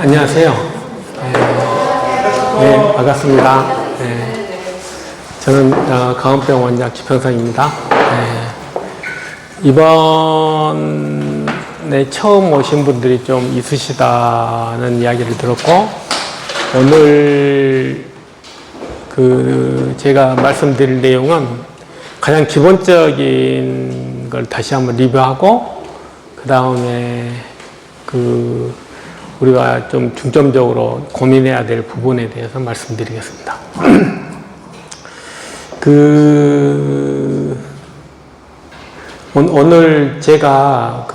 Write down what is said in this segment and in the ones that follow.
안녕하세요. 반갑습니다. 저는 강원병 원장 지평선입니다. 이번에 처음 오신 분들이 좀 있으시다는 이야기를 들었고, 오늘 제가 말씀드릴 내용은 가장 기본적인 걸 다시 한번 리뷰하고, 그 다음에 우리가 좀 중점적으로 고민해야 될 부분에 대해서 말씀드리겠습니다. 오늘 제가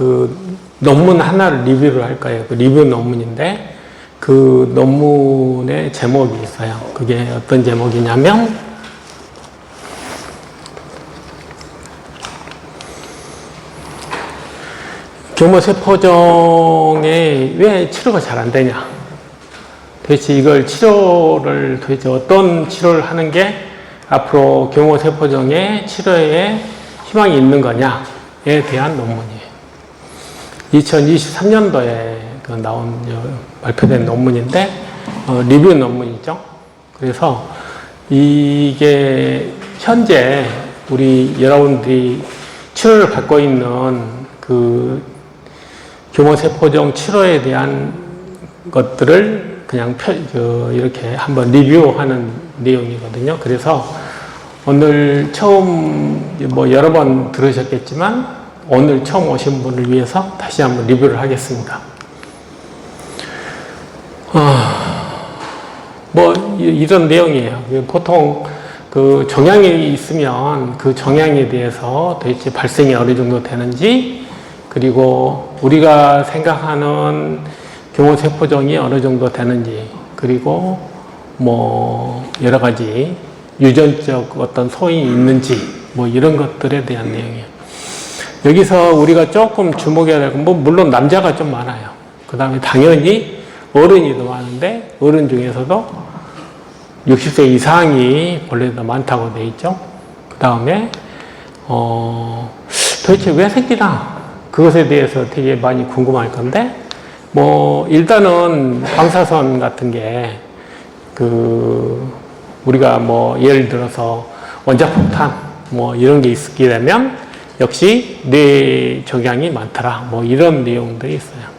논문 하나를 리뷰를 할 거예요. 리뷰 논문인데, 그 논문의 제목이 있어요. 그게 어떤 제목이냐면, 교모세포종에 왜 치료가 잘 안 되냐? 도대체 이걸 도대체 어떤 치료를 하는 게 앞으로 교모세포종의 치료에 희망이 있는 거냐에 대한 논문이에요. 2023년도에 발표된 논문인데, 리뷰 논문이죠. 그래서 이게 현재 여러분들이 치료를 받고 있는 교모세포종 치료에 대한 것들을 그냥 이렇게 한번 리뷰하는 내용이거든요. 그래서 오늘 처음, 여러 번 들으셨겠지만, 오늘 처음 오신 분을 위해서 다시 한번 리뷰를 하겠습니다. 이런 내용이에요. 보통 정향이 있으면 그 정향에 대해서 도대체 발생이 어느 정도 되는지, 그리고 우리가 생각하는 교모세포종이 어느 정도 되는지, 그리고 여러 가지 유전적 어떤 소인이 있는지, 이런 것들에 대한 내용이에요. 여기서 우리가 조금 주목해야 될 건, 물론 남자가 좀 많아요. 그 다음에 당연히 어른이 더 많은데, 어른 중에서도 60세 이상이 원래 더 많다고 되어 있죠. 그 다음에, 도대체 왜 생기나? 그것에 대해서 되게 많이 궁금할 건데, 일단은 방사선 같은 게, 우리가 예를 들어서 원자폭탄, 이런 게 있게 되면, 역시 뇌 적양이 많더라. 이런 내용들이 있어요.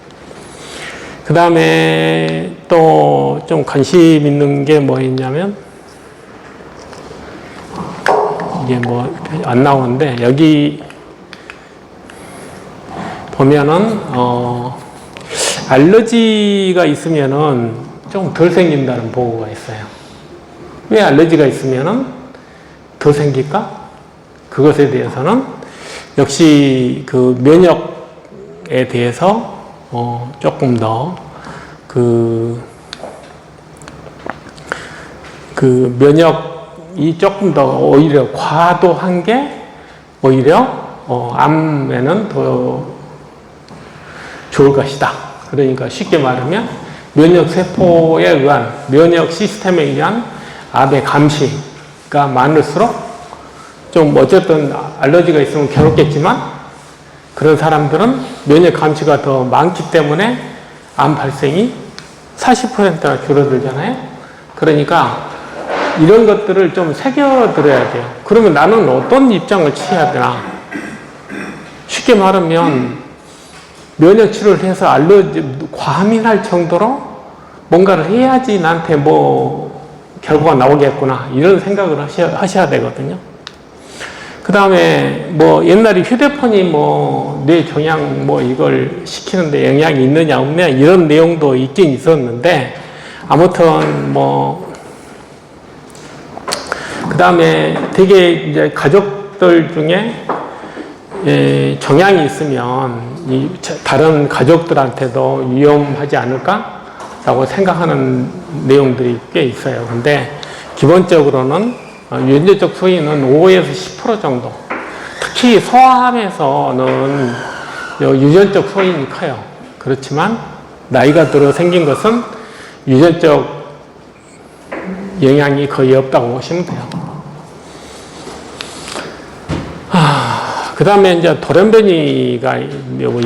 그 다음에 또 좀 관심 있는 게 있냐면, 이게 안 나오는데, 여기, 보면은, 알러지가 있으면은 좀 덜 생긴다는 보고가 있어요. 왜 알러지가 있으면은 더 생길까? 그것에 대해서는 역시 면역에 대해서, 조금 더, 면역이 조금 더 오히려 과도한 게 오히려, 암에는 더 좋을 것이다. 그러니까 쉽게 말하면 면역세포에 의한, 면역 시스템에 의한 암의 감시가 많을수록 좀 어쨌든 알러지가 있으면 괴롭겠지만 그런 사람들은 면역 감시가 더 많기 때문에 암 발생이 40%가 줄어들잖아요. 그러니까 이런 것들을 좀 새겨들어야 돼요. 그러면 나는 어떤 입장을 취해야 되나? 쉽게 말하면 면역 치료를 해서 과민할 정도로 뭔가를 해야지 나한테 결과가 나오겠구나. 이런 생각을 하셔야 되거든요. 그 다음에 옛날에 휴대폰이 뇌 종양 이걸 시키는데 영향이 있느냐 없느냐 이런 내용도 있긴 있었는데, 아무튼 그 다음에 되게 이제 가족들 중에 정향이 있으면 다른 가족들한테도 위험하지 않을까라고 생각하는 내용들이 꽤 있어요. 근데 기본적으로는 유전적 소인은 5에서 10% 정도. 특히 소아암에서는 유전적 소인이 커요. 그렇지만 나이가 들어 생긴 것은 유전적 영향이 거의 없다고 보시면 돼요. 그 다음에 이제 돌연변이가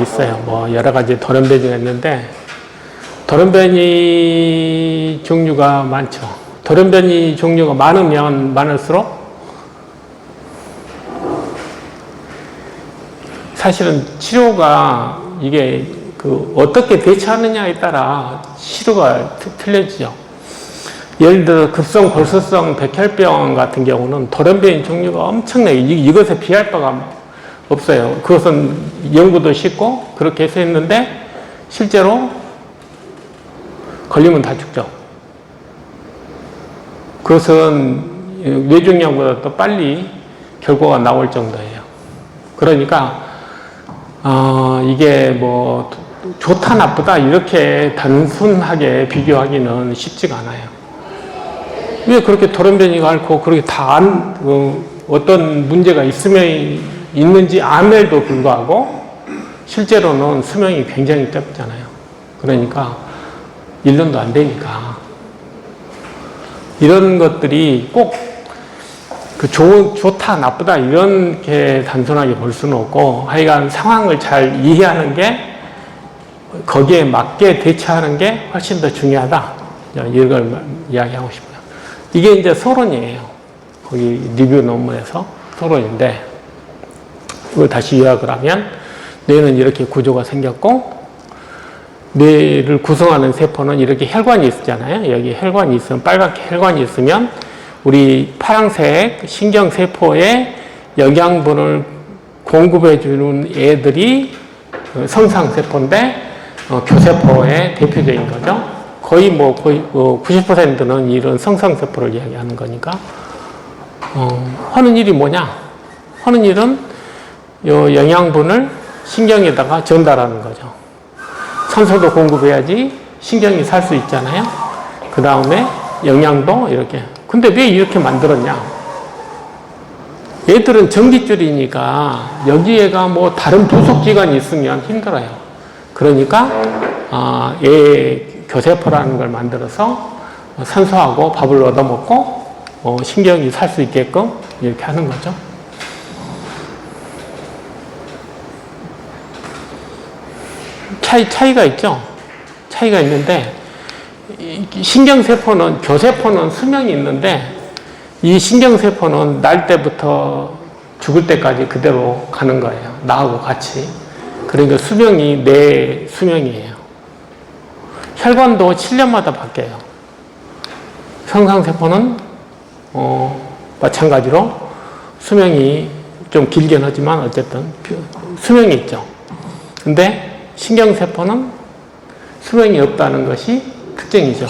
있어요. 여러 가지 돌연변이가 있는데, 돌연변이 종류가 많죠. 돌연변이 종류가 많으면 많을수록 사실은 치료가 이게 어떻게 대처하느냐에 따라 치료가 틀려지죠. 예를 들어 급성 골수성 백혈병 같은 경우는 돌연변이 종류가 엄청나게 이것에 비할 바가 없어요. 그것은 연구도 쉽고 그렇게 해서 했는데 실제로 걸리면 다 죽죠. 그것은 뇌종양보다 더 빨리 결과가 나올 정도예요. 그러니까 이게 뭐 좋다 나쁘다 이렇게 단순하게 비교하기는 쉽지가 않아요. 왜 그렇게 돌연변이가 앓고 그렇게 다 어떤 문제가 있는지 암에도 불구하고 실제로는 수명이 굉장히 짧잖아요. 그러니까 1년도 안 되니까 이런 것들이 꼭 좋다 나쁘다 이렇게 단순하게 볼 수는 없고 하여간 상황을 잘 이해하는 게 거기에 맞게 대처하는 게 훨씬 더 중요하다. 이걸 이야기하고 싶어요. 이게 이제 서론이에요. 거기 리뷰 논문에서 서론인데 이걸 다시 요약을 하면 뇌는 이렇게 구조가 생겼고 뇌를 구성하는 세포는 이렇게 혈관이 있잖아요. 여기 혈관이 있으면 빨갛게 혈관이 있으면 우리 파란색 신경세포에 영양분을 공급해주는 애들이 성상세포인데 교세포의 대표적인 거죠. 거의 90%는 이런 성상세포를 이야기하는 거니까 하는 일이 뭐냐? 하는 일은 요 영양분을 신경에다가 전달하는 거죠. 산소도 공급해야지 신경이 살 수 있잖아요. 그 다음에 영양도 이렇게. 근데 왜 이렇게 만들었냐? 얘들은 전깃줄이니까 여기에가 뭐 다른 부속기관이 있으면 힘들어요. 그러니까 얘 교세포라는 걸 만들어서 산소하고 밥을 얻어먹고 신경이 살 수 있게끔 이렇게 하는 거죠. 차이가 있죠. 차이가 있는데 신경세포는 교세포는 수명이 있는데 이 신경세포는 날 때부터 죽을 때까지 그대로 가는 거예요. 나하고 같이. 그러니까 수명이 내 수명이에요. 혈관도 7년마다 바뀌어요. 성상세포는 마찬가지로 수명이 좀 길긴 하지만 어쨌든 수명이 있죠. 근데 신경세포는 수명이 없다는 것이 특징이죠.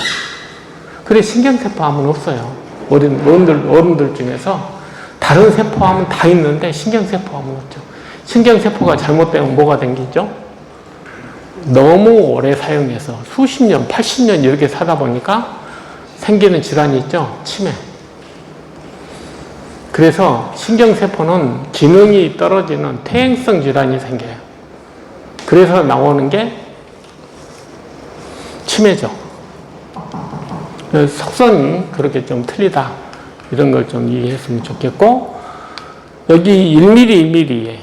그래 신경세포암은 없어요. 어른들 중에서 다른 세포암은 다 있는데 신경세포암은 없죠. 신경세포가 잘못되면 뭐가 생기죠? 너무 오래 사용해서 수십 년, 80년 이렇게 사다 보니까 생기는 질환이 있죠. 치매. 그래서 신경세포는 기능이 떨어지는 퇴행성 질환이 생겨요. 그래서 나오는 게 치매죠. 속성이 그렇게 좀 틀리다. 이런 걸 좀 이해했으면 좋겠고, 여기 1mm,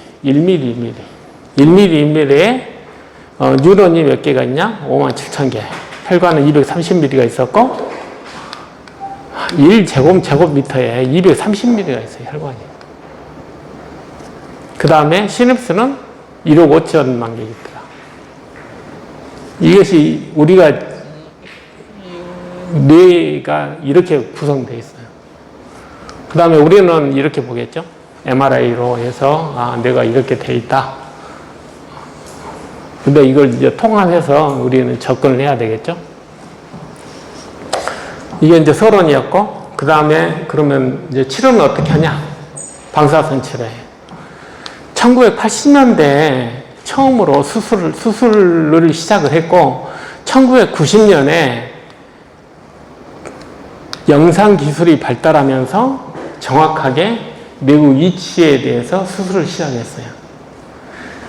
1mm에 뉴런이 몇 개가 있냐? 57,000개. 혈관은 230mm가 있었고, 1제곱미터에 230mm가 있어요, 혈관이. 그 다음에 시냅스는 1억 5천만 개 있더라. 이것이 우리가 뇌가 이렇게 구성되어 있어요. 그 다음에 우리는 이렇게 보겠죠. MRI로 해서 뇌가 이렇게 돼 있다. 근데 이걸 이제 통합해서 우리는 접근을 해야 되겠죠. 이게 이제 서론이었고, 그 다음에 그러면 이제 치료는 어떻게 하냐? 방사선 치료예요. 1980년대에 처음으로 수술을 시작을 했고, 1990년에 영상 기술이 발달하면서 정확하게 뇌의 위치에 대해서 수술을 시작했어요.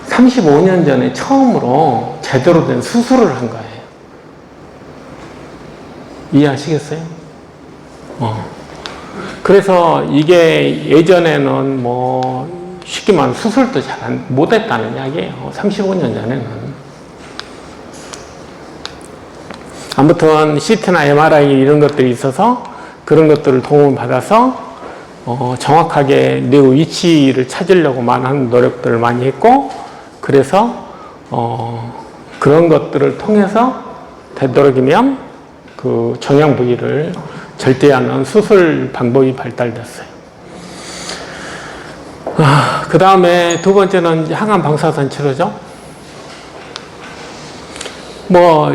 35년 전에 처음으로 제대로 된 수술을 한 거예요. 이해하시겠어요? 그래서 이게 예전에는 쉽게 말하면 수술도 잘 못했다는 이야기예요. 35년 전에는. 아무튼 CT나 MRI 이런 것들이 있어서 그런 것들을 도움을 받아서 정확하게 뇌의 위치를 찾으려고 많은 노력들을 많이 했고, 그래서 그런 것들을 통해서 되도록이면 그 종양 부위를 절제하는 수술 방법이 발달됐어요. 그 다음에 두 번째는 항암 방사선 치료죠.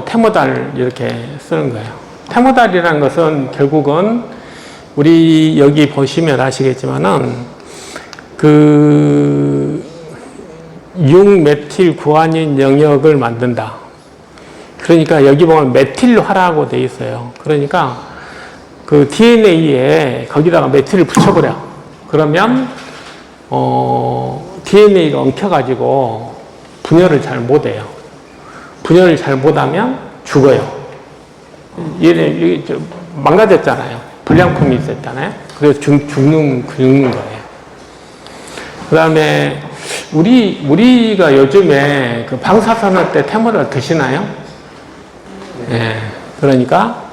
테모달 이렇게 쓰는 거예요. 테모달이라는 것은 결국은 우리 여기 보시면 아시겠지만은 그 6메틸 구아닌 영역을 만든다. 그러니까 여기 보면 메틸화라고 돼 있어요. 그러니까 그 DNA에 거기다가 메틸을 붙여버려. 그러면 DNA가 엉켜가지고 분열을 잘 못해요. 분열을 잘 못하면 죽어요. 얘네 망가졌잖아요. 불량품이 있었잖아요. 그래서 죽는 거예요. 그 다음에 우리가 요즘에 그 방사선할 때 테모를 드시나요? 네. 그러니까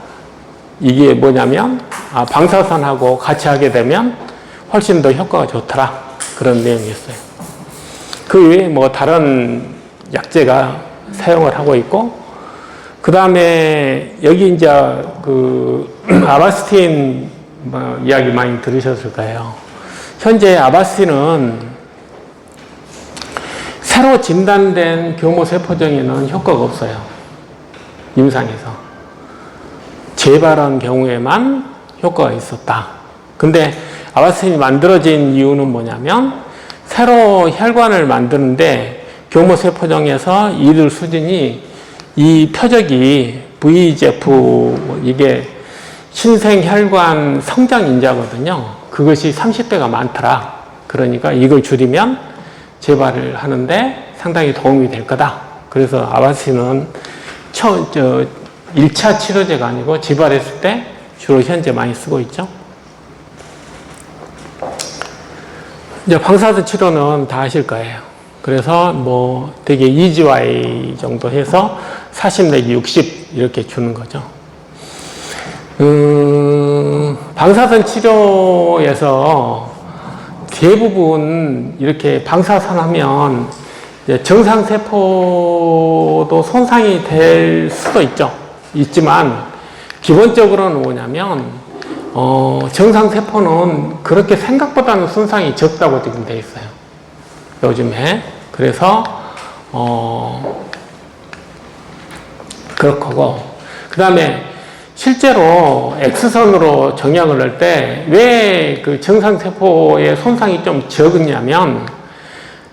이게 뭐냐면 방사선하고 같이 하게 되면 훨씬 더 효과가 좋더라. 그런 내용이 있어요. 그 외에 다른 약제가 사용을 하고 있고, 그 다음에 여기 이제 그 아바스틴 이야기 많이 들으셨을 거예요. 현재 아바스틴은 새로 진단된 교모세포종에는 효과가 없어요. 임상에서. 재발한 경우에만 효과가 있었다. 근데 아바스틴이 만들어진 이유는 뭐냐면 새로 혈관을 만드는데 교모세포종에서 이들 수준이 이 표적이 VEGF 이게 신생혈관 성장인자거든요. 그것이 30배가 많더라. 그러니까 이걸 줄이면 재발을 하는데 상당히 도움이 될 거다. 그래서 아바스틴은 1차 치료제가 아니고 재발했을 때 주로 현재 많이 쓰고 있죠. 이제 방사선 치료는 다 아실 거예요. 그래서 되게 EGY 정도 해서 40 내지 60 이렇게 주는 거죠. 방사선 치료에서 대부분 이렇게 방사선 하면 정상세포도 손상이 될 수도 있지만 기본적으로는 뭐냐면 정상세포는 그렇게 생각보다는 손상이 적다고 지금 돼 있어요. 요즘에. 그래서 그렇고, 그 다음에 실제로 X선으로 정약을 할 때 왜 그 정상세포의 손상이 좀 적으냐면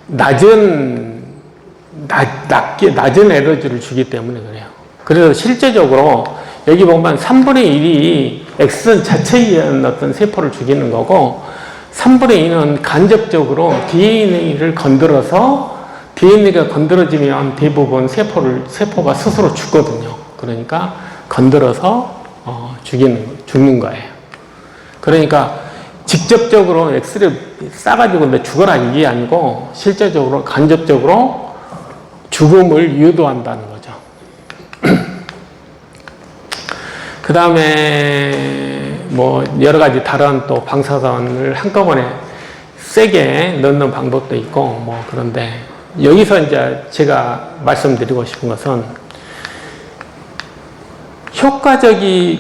낮은 에너지를 주기 때문에 그래요. 그래서 실제적으로 여기 보면 3분의 1이 X선 자체에 있는 어떤 세포를 죽이는 거고 3분의 2는 간접적으로 DNA를 건드려서 DNA가 건드려지면 대부분 세포가 스스로 죽거든요. 그러니까 건드려서 죽는 거예요. 그러니까 직접적으로 X를 싸가지고 너 죽어라 이게 아니고 실제적으로 간접적으로 죽음을 유도한다는 거죠. 그 다음에 여러 가지 다른 또 방사선을 한꺼번에 세게 넣는 방법도 있고 그런데 여기서 이제 제가 말씀드리고 싶은 것은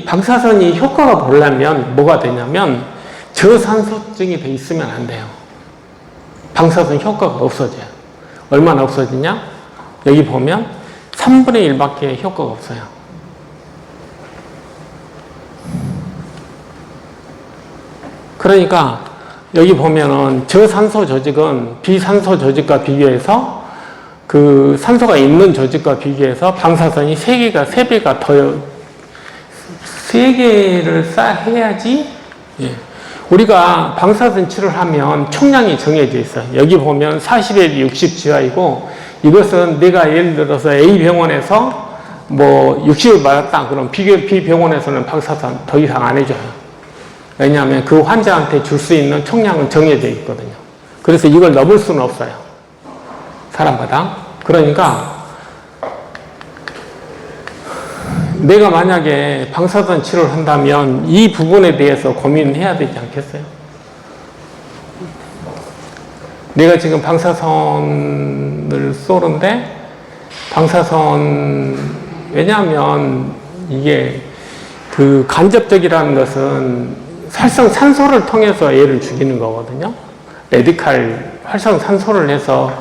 방사선이 효과가 보려면 뭐가 되냐면 저산소증이 돼 있으면 안 돼요. 방사선 효과가 없어져요. 얼마나 없어지냐? 여기 보면 3분의 1밖에 효과가 없어요. 그러니까 여기 보면은 저산소 조직은 비산소 조직과 비교해서 그 산소가 있는 조직과 비교해서 방사선이 3배가 더 3개를 해야지. 예. 우리가 방사선 치료를 하면 총량이 정해져 있어요. 여기 보면 40에서 60 지하이고 이것은 내가 예를 들어서 A 병원에서 60을 맞았다. 그럼 B 병원에서는 방사선 더 이상 안 해줘요. 왜냐하면 그 환자한테 줄 수 있는 총량은 정해져 있거든요. 그래서 이걸 넘을 수는 없어요. 사람마다. 그러니까 내가 만약에 방사선 치료를 한다면 이 부분에 대해서 고민해야 되지 않겠어요? 내가 지금 방사선을 쏘는데 왜냐하면 이게 그 간접적이라는 것은 활성산소를 통해서 얘를 죽이는 거거든요. 레디칼 활성산소를 해서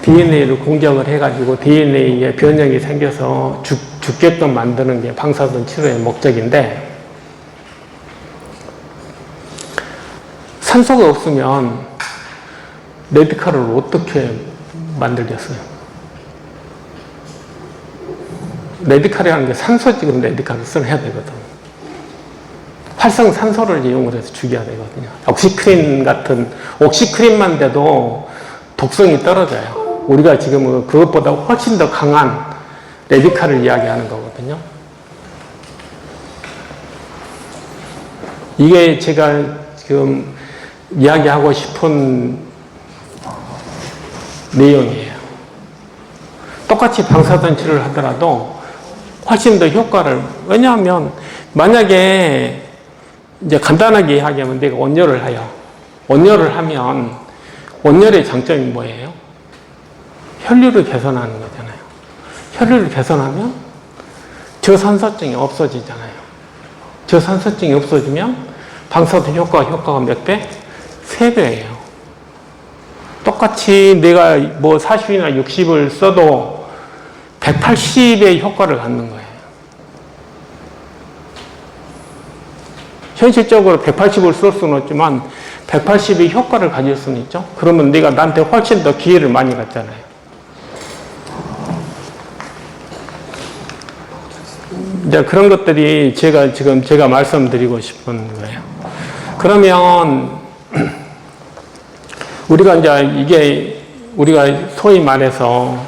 DNA를 공격을 해가지고 DNA에 변형이 생겨서 죽게끔 만드는 게 방사선 치료의 목적인데, 산소가 없으면 레디칼을 어떻게 만들겠어요? 레디칼이라는 게 산소지금 레디칼을 써야 되거든. 활성산소를 이용을 해서 죽여야 되거든요. 옥시크린만 돼도 독성이 떨어져요. 우리가 지금 그것보다 훨씬 더 강한 레디칼을 이야기하는 거거든요. 이게 제가 지금 이야기하고 싶은 내용이에요. 똑같이 방사선 치료를 하더라도 훨씬 더 효과를, 왜냐하면 만약에 이제 간단하게 이야기하면 내가 온열을 해요. 온열을 하면 온열의 장점이 뭐예요? 혈류를 개선하는 거잖아요. 혈류를 개선하면 저산소증이 없어지잖아요. 저산소증이 없어지면 방사선 효과가 몇 배? 3배예요. 똑같이 내가 뭐 40이나 60을 써도 180의 효과를 갖는 거예요. 현실적으로 180을 쓸 수는 없지만 180의 효과를 가질 수는 있죠. 그러면 내가 나한테 훨씬 더 기회를 많이 갖잖아요. 이제 그런 것들이 제가 말씀드리고 싶은 거예요. 그러면 우리가 우리가 소위 말해서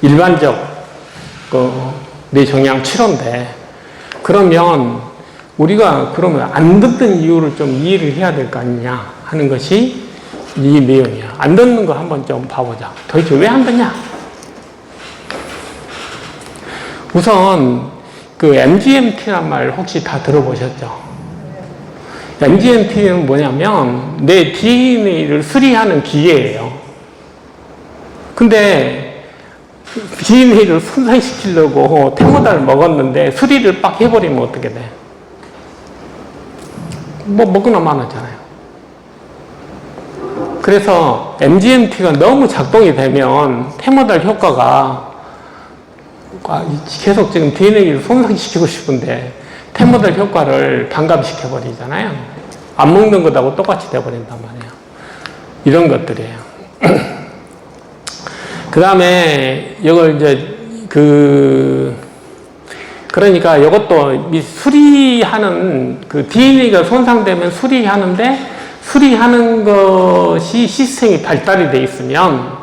일반적 뇌종양 치료인데, 그러면 우리가 그러면 안 듣는 이유를 좀 이해를 해야 될 거 아니냐 하는 것이 이 내용이야. 안 듣는 거 한번 좀 봐보자. 도대체 왜 안 듣냐? 우선 MGMT란 말 혹시 다 들어보셨죠? MGMT는 뭐냐면 내 DNA를 수리하는 기계예요. 근데 DNA를 손상시키려고 테모달을 먹었는데 수리를 빡 해버리면 어떻게 돼? 먹거나 마나잖아요. 그래서 MGMT가 너무 작동이 되면 테모달 효과가 계속 지금 DNA를 손상시키고 싶은데 테모달 효과를 반감시켜버리잖아요. 안 먹는 것하고 똑같이 돼버린단 말이에요. 이런 것들이에요. 그 다음에 이걸 이제 그러니까 이것도 수리하는 DNA가 손상되면 수리하는 것이 시스템이 발달이 돼 있으면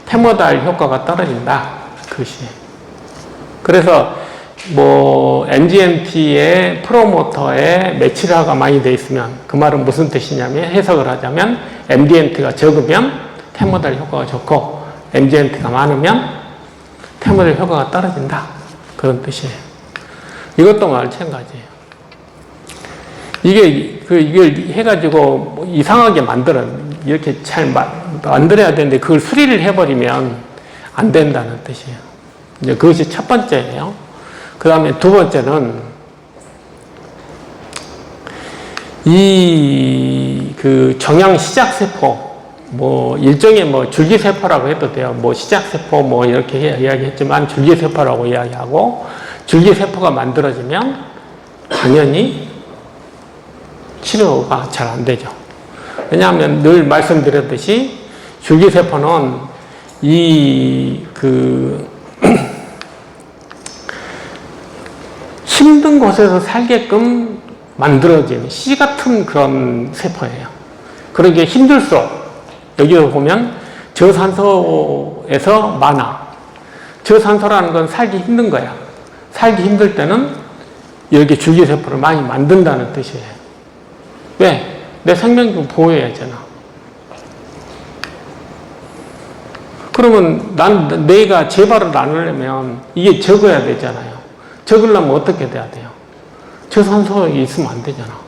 테모달 효과가 떨어진다. 그것이. 그래서 MGMT의 프로모터에 메치라가 많이 돼 있으면 그 말은 무슨 뜻이냐면, 해석을 하자면 MGMT가 적으면 테모달 효과가 좋고 MGMT가 많으면 테모달 효과가 떨어진다. 그런 뜻이에요. 이것도 마찬가지예요. 이걸 해가지고 이상하게 이렇게 잘 만들어야 되는데 그걸 수리를 해버리면 안 된다는 뜻이에요. 이제 그것이 첫 번째예요. 그 다음에 두 번째는 정양 시작세포, 일종의 줄기세포라고 해도 돼요. 시작세포 이렇게 이야기했지만 줄기세포라고 이야기하고, 줄기세포가 만들어지면 당연히 치료가 잘 안 되죠. 왜냐하면 늘 말씀드렸듯이 줄기세포는 힘든 곳에서 살게끔 만들어진 씨 같은 그런 세포예요. 그러기에 힘들수록, 여기서 보면 저산소에서 많아. 저산소라는 건 살기 힘든 거야. 살기 힘들 때는 이렇게 줄기세포를 많이 만든다는 뜻이에요. 왜? 내 생명력 보호해야 하잖아. 그러면 내가 재발을 안 하려면 이게 적어야 되잖아요. 적으려면 어떻게 돼야 돼요? 저산소가 있으면 안 되잖아.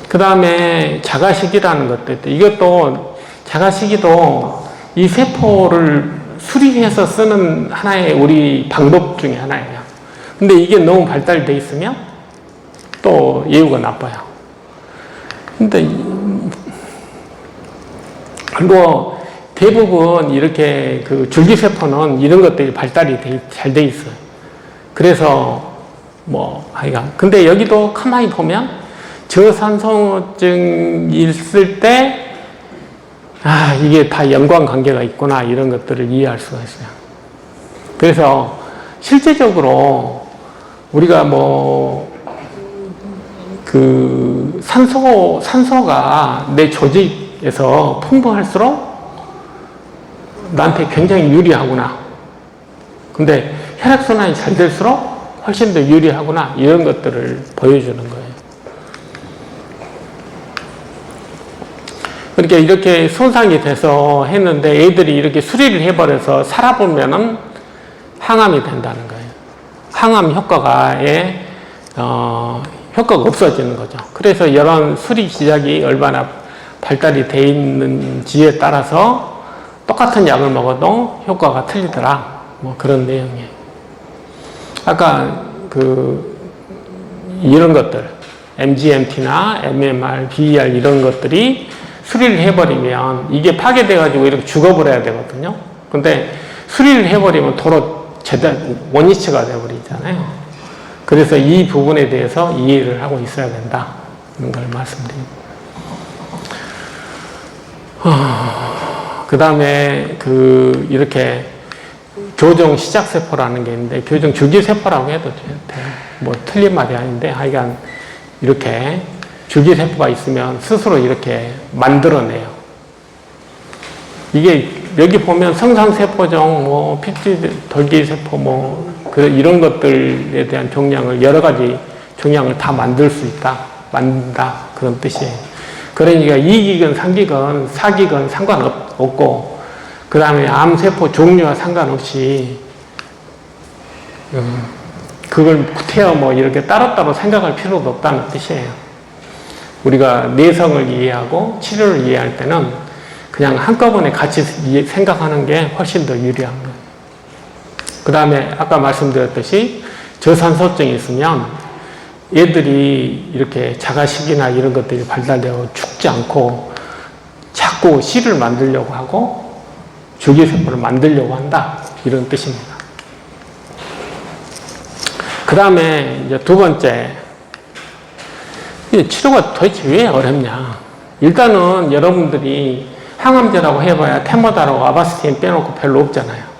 그 다음에 자가식이라는 것도 있대. 이것도 자가식이도 이 세포를 수리해서 쓰는 하나의 우리 방법 중에 하나예요. 근데 이게 너무 발달되어 있으면 또 예후가 나빠요. 근데 그리고 대부분 이렇게 그 줄기세포는 이런 것들이 발달이 잘 돼 있어요. 그래서 뭐 하여간 근데 여기도 가만히 보면 저산소증 있을 때 이게 다 연관관계가 있구나 이런 것들을 이해할 수가 있어요. 그래서 실제적으로 우리가 뭐 그 산소가 내 조직에서 풍부할수록 나한테 굉장히 유리하구나. 근데 혈액순환이 잘 될수록 훨씬 더 유리하구나 이런 것들을 보여주는 거예요. 그러니까 이렇게 손상이 돼서 했는데 애들이 이렇게 수리를 해버려서 살아보면은 항암이 된다는 거예요. 항암 효과가에 효과가 없어지는 거죠. 그래서 이런 수리 시작이 얼마나 발달이 돼 있는지에 따라서 똑같은 약을 먹어도 효과가 틀리더라. 뭐 그런 내용이에요. 아까 이런 것들 MGMT나 MMR, BER 이런 것들이 수리를 해버리면 이게 파괴돼가지고 이렇게 죽어버려야 되거든요. 근데 수리를 해버리면 도로 제대로 원위치가 돼버리잖아요. 그래서 이 부분에 대해서 이해를 하고 있어야 된다. 이런 걸 말씀드립니다. 그 다음에 이렇게 교정 시작세포라는 게 있는데, 교정 줄기세포라고 해도 돼요. 뭐 틀린 말이 아닌데, 하여간 이렇게 줄기세포가 있으면 스스로 이렇게 만들어내요. 이게 여기 보면 성상세포종, 뭐 핏줄돌기세포, 이런 것들에 대한 종양을 여러 가지 종양을 다 만들 수 있다, 만든다 그런 뜻이에요. 그러니까 2기건, 3기건, 4기건 상관없고, 그 다음에 암세포 종류와 상관없이 그걸 구태여 뭐 이렇게 따로따로 생각할 필요도 없다는 뜻이에요. 우리가 내성을 이해하고 치료를 이해할 때는 그냥 한꺼번에 같이 생각하는 게 훨씬 더 유리한 거예요. 그 다음에 아까 말씀드렸듯이 저산소증이 있으면 얘들이 이렇게 자가식이나 이런 것들이 발달되고 죽지 않고 자꾸 씨를 만들려고 하고 줄기세포를 만들려고 한다. 이런 뜻입니다. 그 다음에 이제 두 번째, 치료가 도대체 왜 어렵냐. 일단은 여러분들이 항암제라고 해봐야 테모다라고 아바스틴 빼놓고 별로 없잖아요.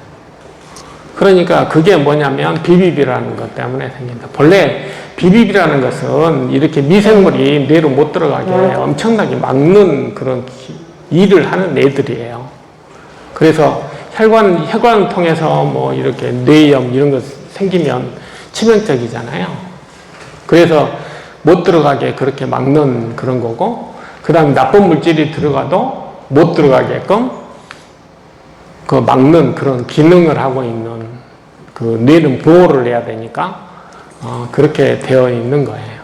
그러니까 그게 뭐냐면 비비비라는 것 때문에 생긴다. 본래 비비비라는 것은 이렇게 미생물이 뇌로 못 들어가게 엄청나게 막는 그런 일을 하는 애들이에요. 그래서 혈관을 통해서 뭐 이렇게 뇌염 이런 거 생기면 치명적이잖아요. 그래서 못 들어가게 그렇게 막는 그런 거고, 그 다음에 나쁜 물질이 들어가도 못 들어가게끔 막는 그런 기능을 하고 있는 뇌는 보호를 해야 되니까 그렇게 되어 있는 거예요.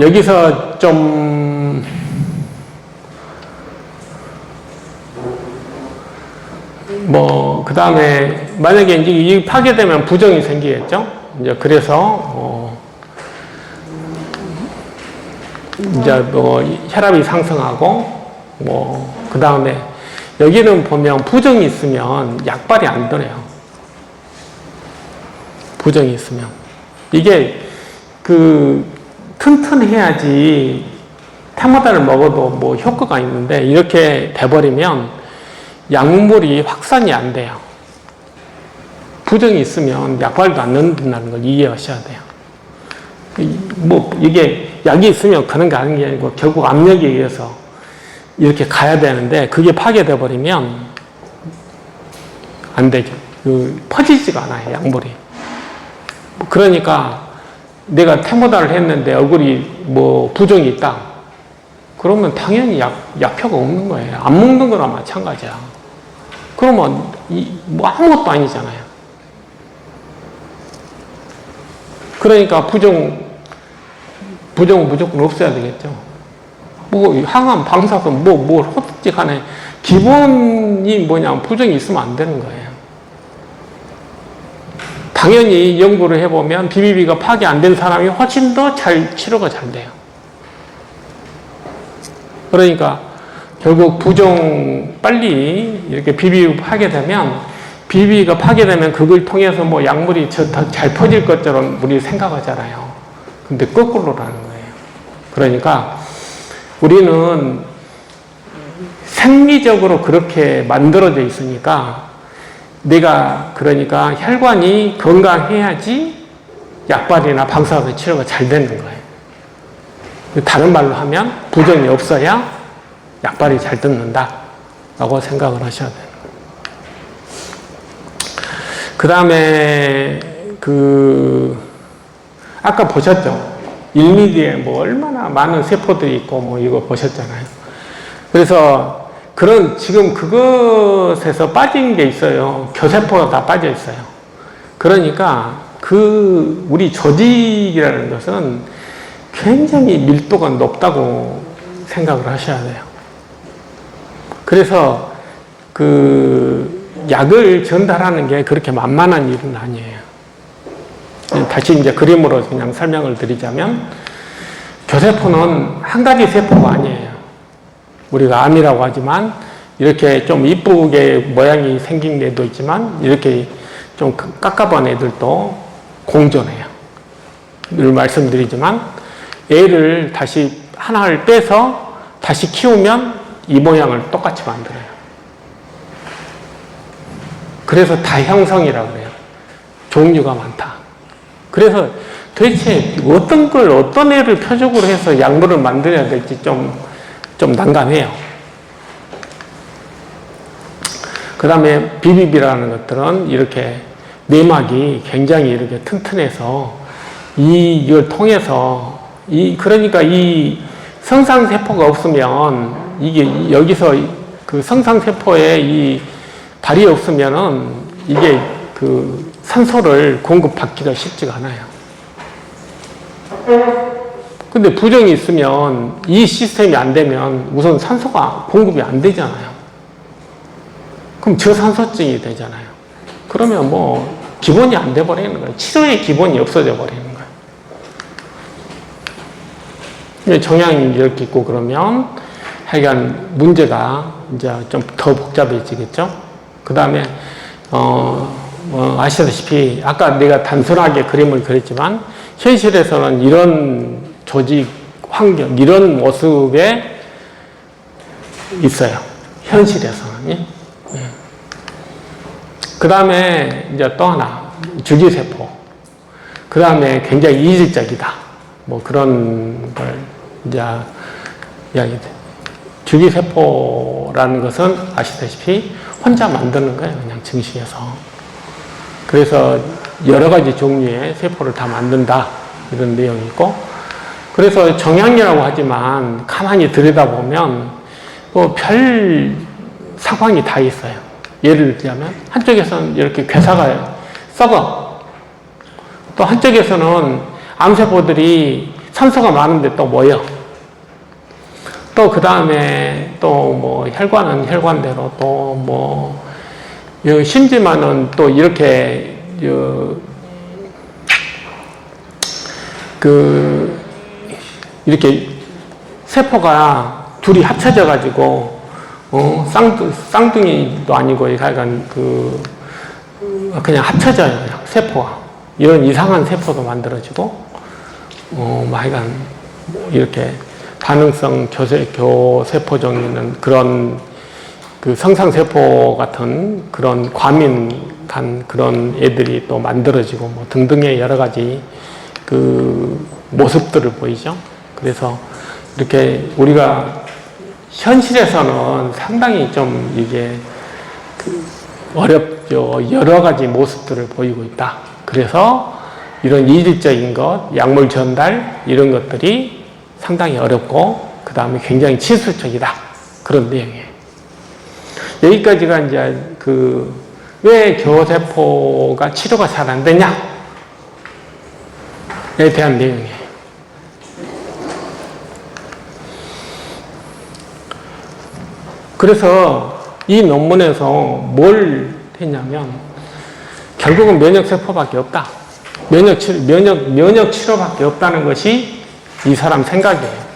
여기서 좀 그 다음에 만약에 이제 이 파괴되면 부정이 생기겠죠. 이제 그래서 이제 혈압이 상승하고 그 다음에 여기는 보면 부정이 있으면 약발이 안 되네요. 부정이 있으면 이게 튼튼해야지 테모다를 먹어도 뭐 효과가 있는데 이렇게 돼버리면 약물이 확산이 안 돼요. 부정이 있으면 약발도 안 넣는다는 걸 이해하셔야 돼요. 이게 약이 있으면 그런 게 아닌 게 아니고 결국 압력에 의해서 이렇게 가야 되는데 그게 파괴돼 버리면 안 되죠. 퍼지지가 않아요, 약물이. 그러니까 내가 테모다를 했는데 얼굴이 부종이 있다. 그러면 당연히 약효가 없는 거예요. 안 먹는 거나 마찬가지야. 그러면 뭐 아무것도 아니잖아요. 그러니까 부정은 무조건 없어야 되겠죠. 뭐 항암, 방사선, 뭘 하든지 간에 기본이 뭐냐면 부정이 있으면 안 되는 거예요. 당연히 연구를 해보면 BBB가 파괴 안 된 사람이 훨씬 더 치료가 잘 돼요. 그러니까 결국 부종 빨리 이렇게 BBB가 파괴되면 그걸 통해서 뭐 약물이 더 잘 퍼질 것처럼 우리 생각하잖아요. 근데 거꾸로라는 거예요. 그러니까 우리는 생리적으로 그렇게 만들어져 있으니까 내가 그러니까 혈관이 건강해야지 약발이나 방사선 치료가 잘 되는 거예요. 다른 말로 하면 부종이 없어야 약발이 잘 듣는다 라고 생각을 하셔야 돼요. 그 다음에 아까 보셨죠? 1mm에 뭐 얼마나 많은 세포들이 있고 뭐 이거 보셨잖아요. 그래서 지금 그것에서 빠진 게 있어요. 교세포가 다 빠져 있어요. 그러니까 우리 조직이라는 것은 굉장히 밀도가 높다고 생각을 하셔야 돼요. 그래서 약을 전달하는 게 그렇게 만만한 일은 아니에요. 다시 이제 그림으로 그냥 설명을 드리자면, 교세포는 한 가지 세포가 아니에요. 우리가 암이라고 하지만, 이렇게 좀 이쁘게 모양이 생긴 애도 있지만, 이렇게 좀 깝깝한 애들도 공존해요. 늘 말씀드리지만, 애를 다시 하나를 빼서 다시 키우면 이 모양을 똑같이 만들어요. 그래서 다형성이라고 해요. 종류가 많다. 그래서 도대체 어떤 애를 표적으로 해서 약물을 만들어야 될지 좀 난감해요. 그 다음에 BBB라는 것들은 이렇게 내막이 굉장히 이렇게 튼튼해서 이걸 통해서 그러니까 이 성상세포가 없으면 이게 여기서 그 성상세포에 이 발이 없으면은 이게 산소를 공급받기가 쉽지가 않아요. 근데 부종이 있으면 이 시스템이 안 되면 우선 산소가 공급이 안 되잖아요. 그럼 저산소증이 되잖아요. 그러면 뭐 기본이 안 돼 버리는 거예요. 치료의 기본이 없어져 버리는 거예요. 정향이 이렇게 있고 그러면 하여간 문제가 이제 좀 더 복잡해지겠죠. 그 다음에 아시다시피 아까 내가 단순하게 그림을 그렸지만 현실에서는 이런 조직 환경, 이런 모습에 있어요. 현실에서는. 예? 그 다음에 이제 또 하나, 줄기세포. 그 다음에 굉장히 이질적이다. 뭐 그런 걸 이제 이야기돼. 줄기세포라는 것은 아시다시피 혼자 만드는 거예요. 그냥 증식해서. 그래서 여러 가지 종류의 세포를 다 만든다. 이런 내용이 있고. 그래서 정향이라고 하지만 가만히 들여다보면 뭐 별 상황이 다 있어요. 예를 들자면 한쪽에서는 이렇게 괴사가 썩어. 또 한쪽에서는 암세포들이 산소가 많은데 또 모여. 또 그 다음에 또 뭐 혈관은 혈관대로 또 뭐 심지만은 또 이렇게 이렇게 세포가 둘이 합쳐져 가지고 쌍둥이도 아니고 약간 그냥 합쳐져요. 그냥 세포가 이런 이상한 세포도 만들어지고 하여간 이렇게 반응성 교세포종 있는 그런 성상세포 같은 그런 과민한 그런 애들이 또 만들어지고 뭐 등등의 여러 가지 모습들을 보이죠. 그래서 이렇게 우리가 현실에서는 상당히 좀 이게 어렵죠. 여러 가지 모습들을 보이고 있다. 그래서 이런 이질적인 것, 약물 전달 이런 것들이 상당히 어렵고 그 다음에 굉장히 치수적이다. 그런 내용이에요. 여기까지가 이제 왜 교세포가 치료가 잘 안 되냐에 대한 내용이에요. 그래서 이 논문에서 뭘 했냐면 결국은 면역세포밖에 없다. 면역 치료밖에 없다는 것이 이 사람 생각이에요.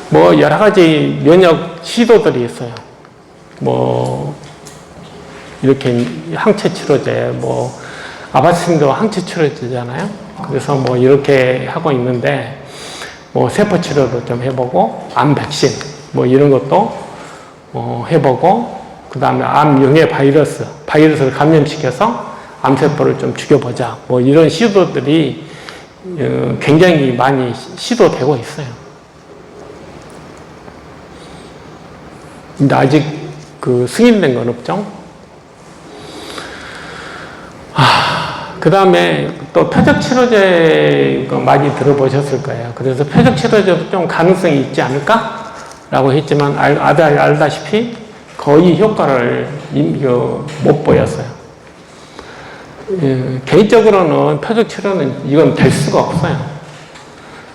뭐 여러 가지 면역 시도들이 있어요. 뭐 이렇게 항체 치료제, 뭐 아바스틴도 항체 치료제잖아요. 그래서 뭐 이렇게 하고 있는데 뭐 세포 치료도 좀 해보고 암 백신 뭐 이런 것도 해보고 그 다음에 암 용해 바이러스를 감염시켜서 암세포를 좀 죽여보자. 뭐 이런 시도들이 굉장히 많이 시도되고 있어요. 근데 아직 승인된 건 없죠. 그 다음에 또 표적치료제 많이 들어보셨을 거예요. 그래서 표적치료제도 좀 가능성이 있지 않을까? 라고 했지만 알다시피 거의 효과를 못 보였어요. 개인적으로는 표적치료는 이건 될 수가 없어요.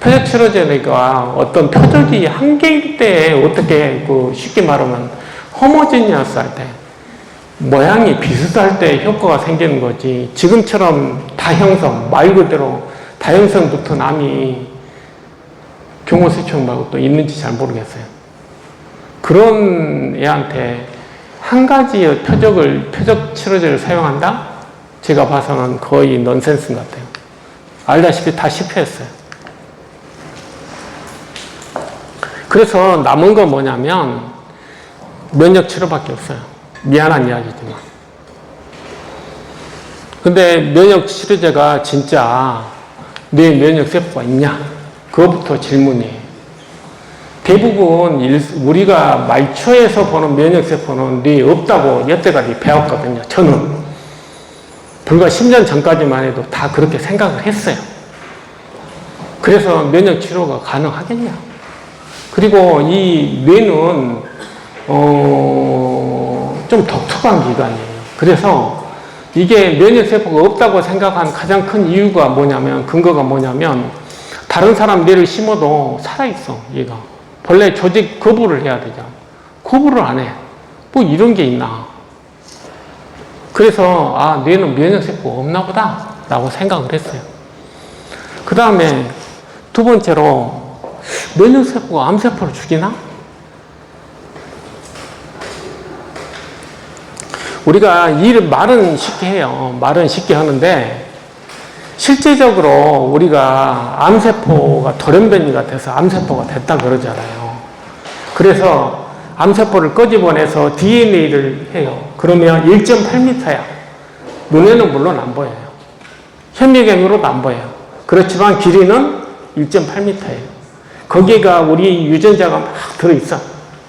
표적치료제가 어떤 표적이 한계일 때 어떻게 쉽게 말하면 호모지니어스 할 때 모양이 비슷할 때 효과가 생기는 거지 지금처럼 다형성 말 그대로 다형성부터 암이 경호세충 말고 또 있는지 잘 모르겠어요. 그런 애한테 한 가지의 표적 치료제를 사용한다? 제가 봐서는 거의 넌센스 같아요. 알다시피 다 실패했어요. 그래서 남은 건 뭐냐면 면역 치료밖에 없어요. 미안한 이야기지만. 근데 면역 치료제가 진짜 뇌 면역세포가 있냐? 그것부터 질문이에요. 대부분 우리가 말초에서 보는 면역세포는 뇌에 없다고 여태까지 배웠거든요. 저는. 불과 10년 전까지만 해도 다 그렇게 생각을 했어요. 그래서 면역 치료가 가능하겠냐? 그리고 이 뇌는 좀 독특한 기관이에요. 그래서 이게 면역세포가 없다고 생각한 가장 큰 이유가 뭐냐면 근거가 뭐냐면 다른 사람 뇌를 심어도 살아있어 얘가. 본래 조직 거부를 해야 되잖아. 거부를 안 해. 뭐 이런 게 있나. 그래서 뇌는 면역세포가 없나 보다 라고 생각을 했어요. 그 다음에 두 번째로 면역세포가 암세포를 죽이나? 우리가 말은 쉽게 해요. 말은 쉽게 하는데 실제적으로 우리가 암세포가 돌연변이가 돼서 암세포가 됐다 그러잖아요. 그래서 암세포를 끄집어내서 DNA를 해요. 그러면 1.8m야. 눈에는 물론 안 보여요. 현미경으로도 안 보여요. 그렇지만 길이는 1.8m예요. 거기가 우리 유전자가 막 들어있어.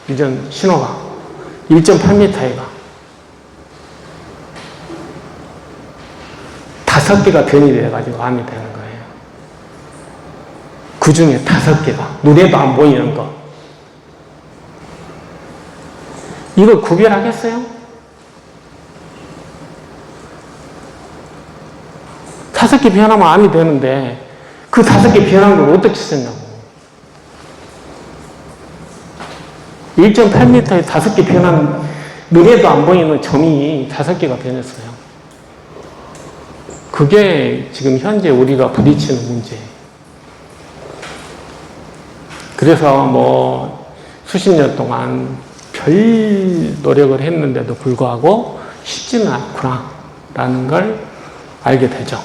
유전 신호가. 1.8m가. 5개가 변이 돼가지고 암이 되는 거예요. 그 중에 5개가. 눈에도 안 보이는 거. 이걸 구별하겠어요? 5개 변하면 암이 되는데 그 5개 변한 걸 어떻게 썼냐고. 1.8m에 5개 변한 눈에도 안 보이는 점이 5개가 변했어요. 그게 지금 현재 우리가 부딪히는 문제예요. 그래서 뭐 수십 년 동안 별 노력을 했는데도 불구하고 쉽지는 않구나 라는 걸 알게 되죠.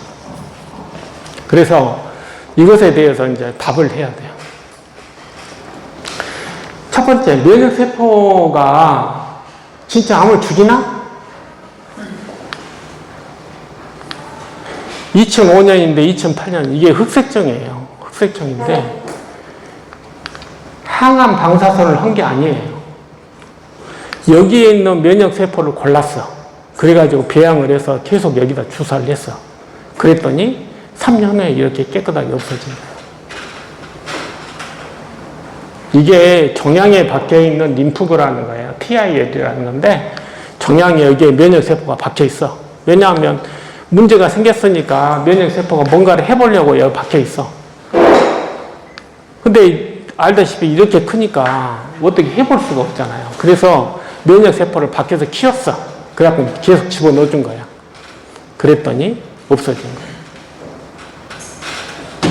그래서 이것에 대해서 이제 답을 해야 돼요. 첫 번째, 면역세포가 진짜 암을 죽이나? 2005년인데 2008년 이게 흑색종이에요. 흑색종인데 항암 방사선을 한 게 아니에요. 여기에 있는 면역세포를 골랐어. 그래가지고 배양을 해서 계속 여기다 주사를 했어. 그랬더니 3년 후에 이렇게 깨끗하게 없어진 거예요. 이게 정향에 박혀 있는 림프구라는 거예요. TIL이라는 건데 정향에 여기에 면역세포가 박혀 있어. 왜냐하면 문제가 생겼으니까 면역세포가 뭔가를 해보려고 여기 박혀 있어. 근데 알다시피 이렇게 크니까 어떻게 해볼 수가 없잖아요. 그래서 면역세포를 밖에서 키웠어. 그래갖고 계속 집어넣어준 거야. 그랬더니 없어진 거예요.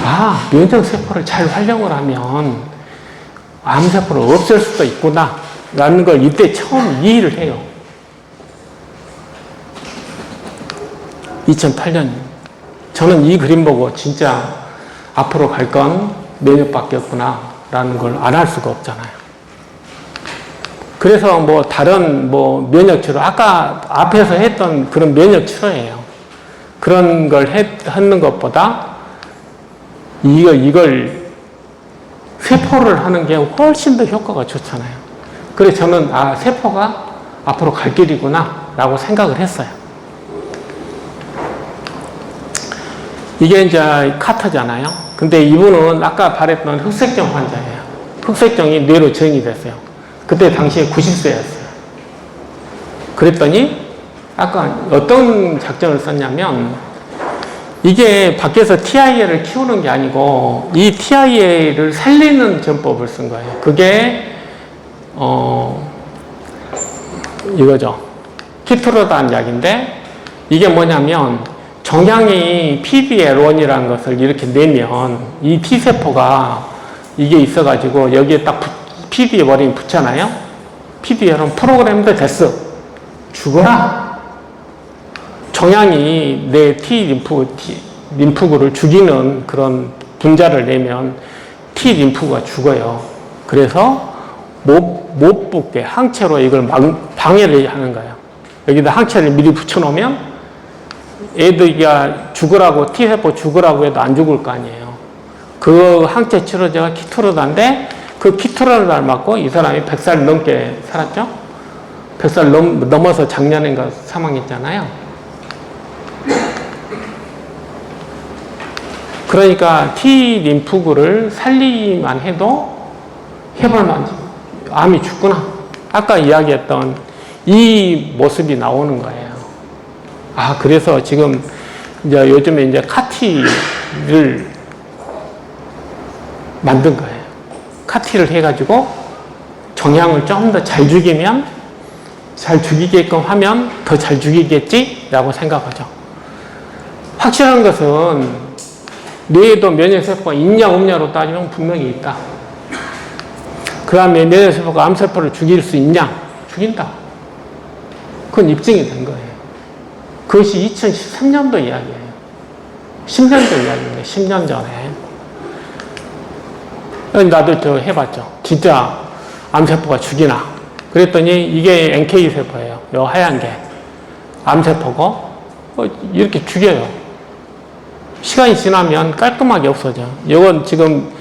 아, 면역세포를 잘 활용을 하면 암세포를 없앨 수도 있구나 라는 걸 이때 처음 이해를 해요. 2008년. 저는 이 그림 보고 진짜 앞으로 갈 건 면역밖에 없구나 라는 걸 안 할 수가 없잖아요. 그래서 뭐 다른 뭐 면역치료, 아까 앞에서 했던 그런 면역치료예요. 그런 걸 하는 것보다 이걸 세포를 하는 게 훨씬 더 효과가 좋잖아요. 그래서 저는 세포가 앞으로 갈 길이구나 라고 생각을 했어요. 이게 이제 카터잖아요. 근데 이분은 아까 말했던 흑색정 환자예요. 흑색정이 뇌로 전이 됐어요. 그때 당시에 90세였어요. 그랬더니 아까 어떤 작전을 썼냐면 이게 밖에서 TIA를 키우는 게 아니고 이 TIA를 살리는 전법을 쓴 거예요. 그게 이거죠. 키토로단 약인데 이게 뭐냐면 정향이 PDL1이라는 것을 이렇게 내면 이 T세포가 이게 있어가지고 여기에 딱 PDL1이 붙잖아요. PDL1 프로그램도 됐어. 죽어라. 정향이 내 림프구를 죽이는 그런 분자를 내면 T 림프구가 죽어요. 그래서 못 붙게 항체로 이걸 방해를 하는 거예요. 여기다 항체를 미리 붙여놓으면 애들이가 죽으라고, T세포 죽으라고 해도 안 죽을 거 아니에요. 그 항체 치료제가 키토로다인데 그 키토로다를 맞고 이 사람이 100살 넘게 살았죠? 100살 넘어서 작년인가 사망했잖아요. 그러니까 T 림프구를 살리기만 해도 해볼만지 암이 죽구나. 아까 이야기했던 이 모습이 나오는 거예요. 그래서 지금 이제 요즘에 이제 카티를 만든 거예요. 카티를 해가지고 정향을 좀 더 잘 죽이면, 잘 죽이게끔 하면 더 잘 죽이겠지라고 생각하죠. 확실한 것은 뇌에도 면역세포가 있냐 없냐로 따지면 분명히 있다. 그 다음에 면역세포가 암세포를 죽일 수 있냐? 죽인다. 그건 입증이 된 거예요. 그것이 2013년도 이야기예요. 10년 전 이야기입니다. 10년 전에. 나도 저 해봤죠. 진짜 암세포가 죽이나. 그랬더니 이게 NK세포예요. 요 하얀 게. 암세포고, 이렇게 죽여요. 시간이 지나면 깔끔하게 없어져. 이건 지금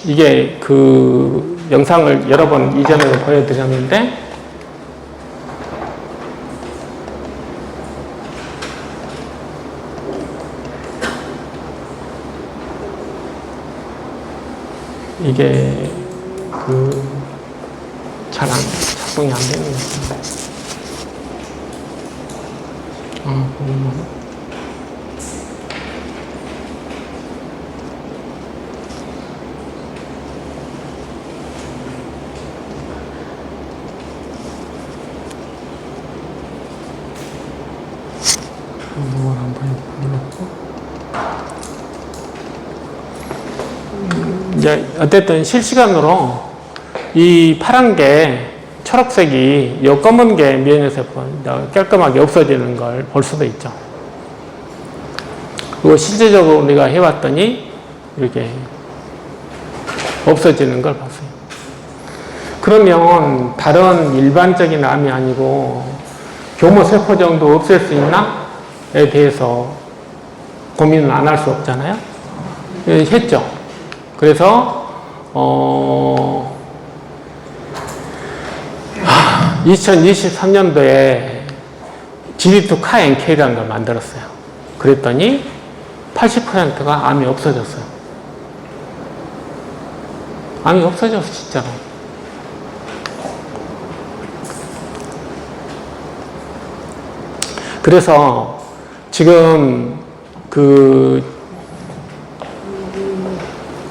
이게 그 영상을 여러 번 이전에도 보여드렸는데, 이게 잘 작동이 안 되는 것 같아요. 이걸 한번 눌렀고. 이제 어쨌든 실시간으로 이 파란 게 초록색이 요 검은 게 면역세포 깔끔하게 없어지는 걸 볼 수도 있죠. 그리고 실제적으로 우리가 해봤더니 이렇게 없어지는 걸 봤어요. 그러면 다른 일반적인 암이 아니고 교모세포 정도 없앨 수 있나?에 대해서 고민을 안 할 수 없잖아요. 했죠. 그래서 2023년도에 GD2 CAR-NK라는 걸 만들었어요. 그랬더니 80%가 암이 없어졌어요. 암이 없어졌어, 진짜로. 그래서 지금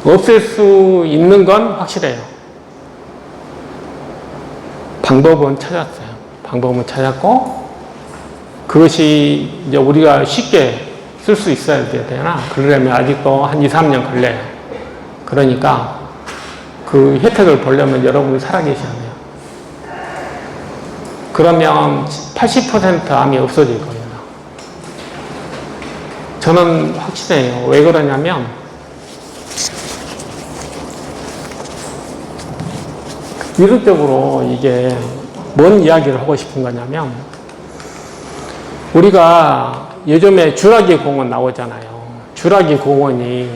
없앨 수 있는 건 확실해요. 방법은 찾았어요. 방법은 찾았고, 그것이 이제 우리가 쉽게 쓸 수 있어야 되나? 그러려면 아직도 한 2, 3년 걸려요. 그러니까 그 혜택을 보려면 여러분이 살아계셔야 돼요. 그러면 80% 암이 없어질 거예요. 저는 확실해요. 왜 그러냐면, 미래적으로 이게 뭔 이야기를 하고 싶은 거냐면, 우리가 요즘에 주라기 공원 나오잖아요. 주라기 공원이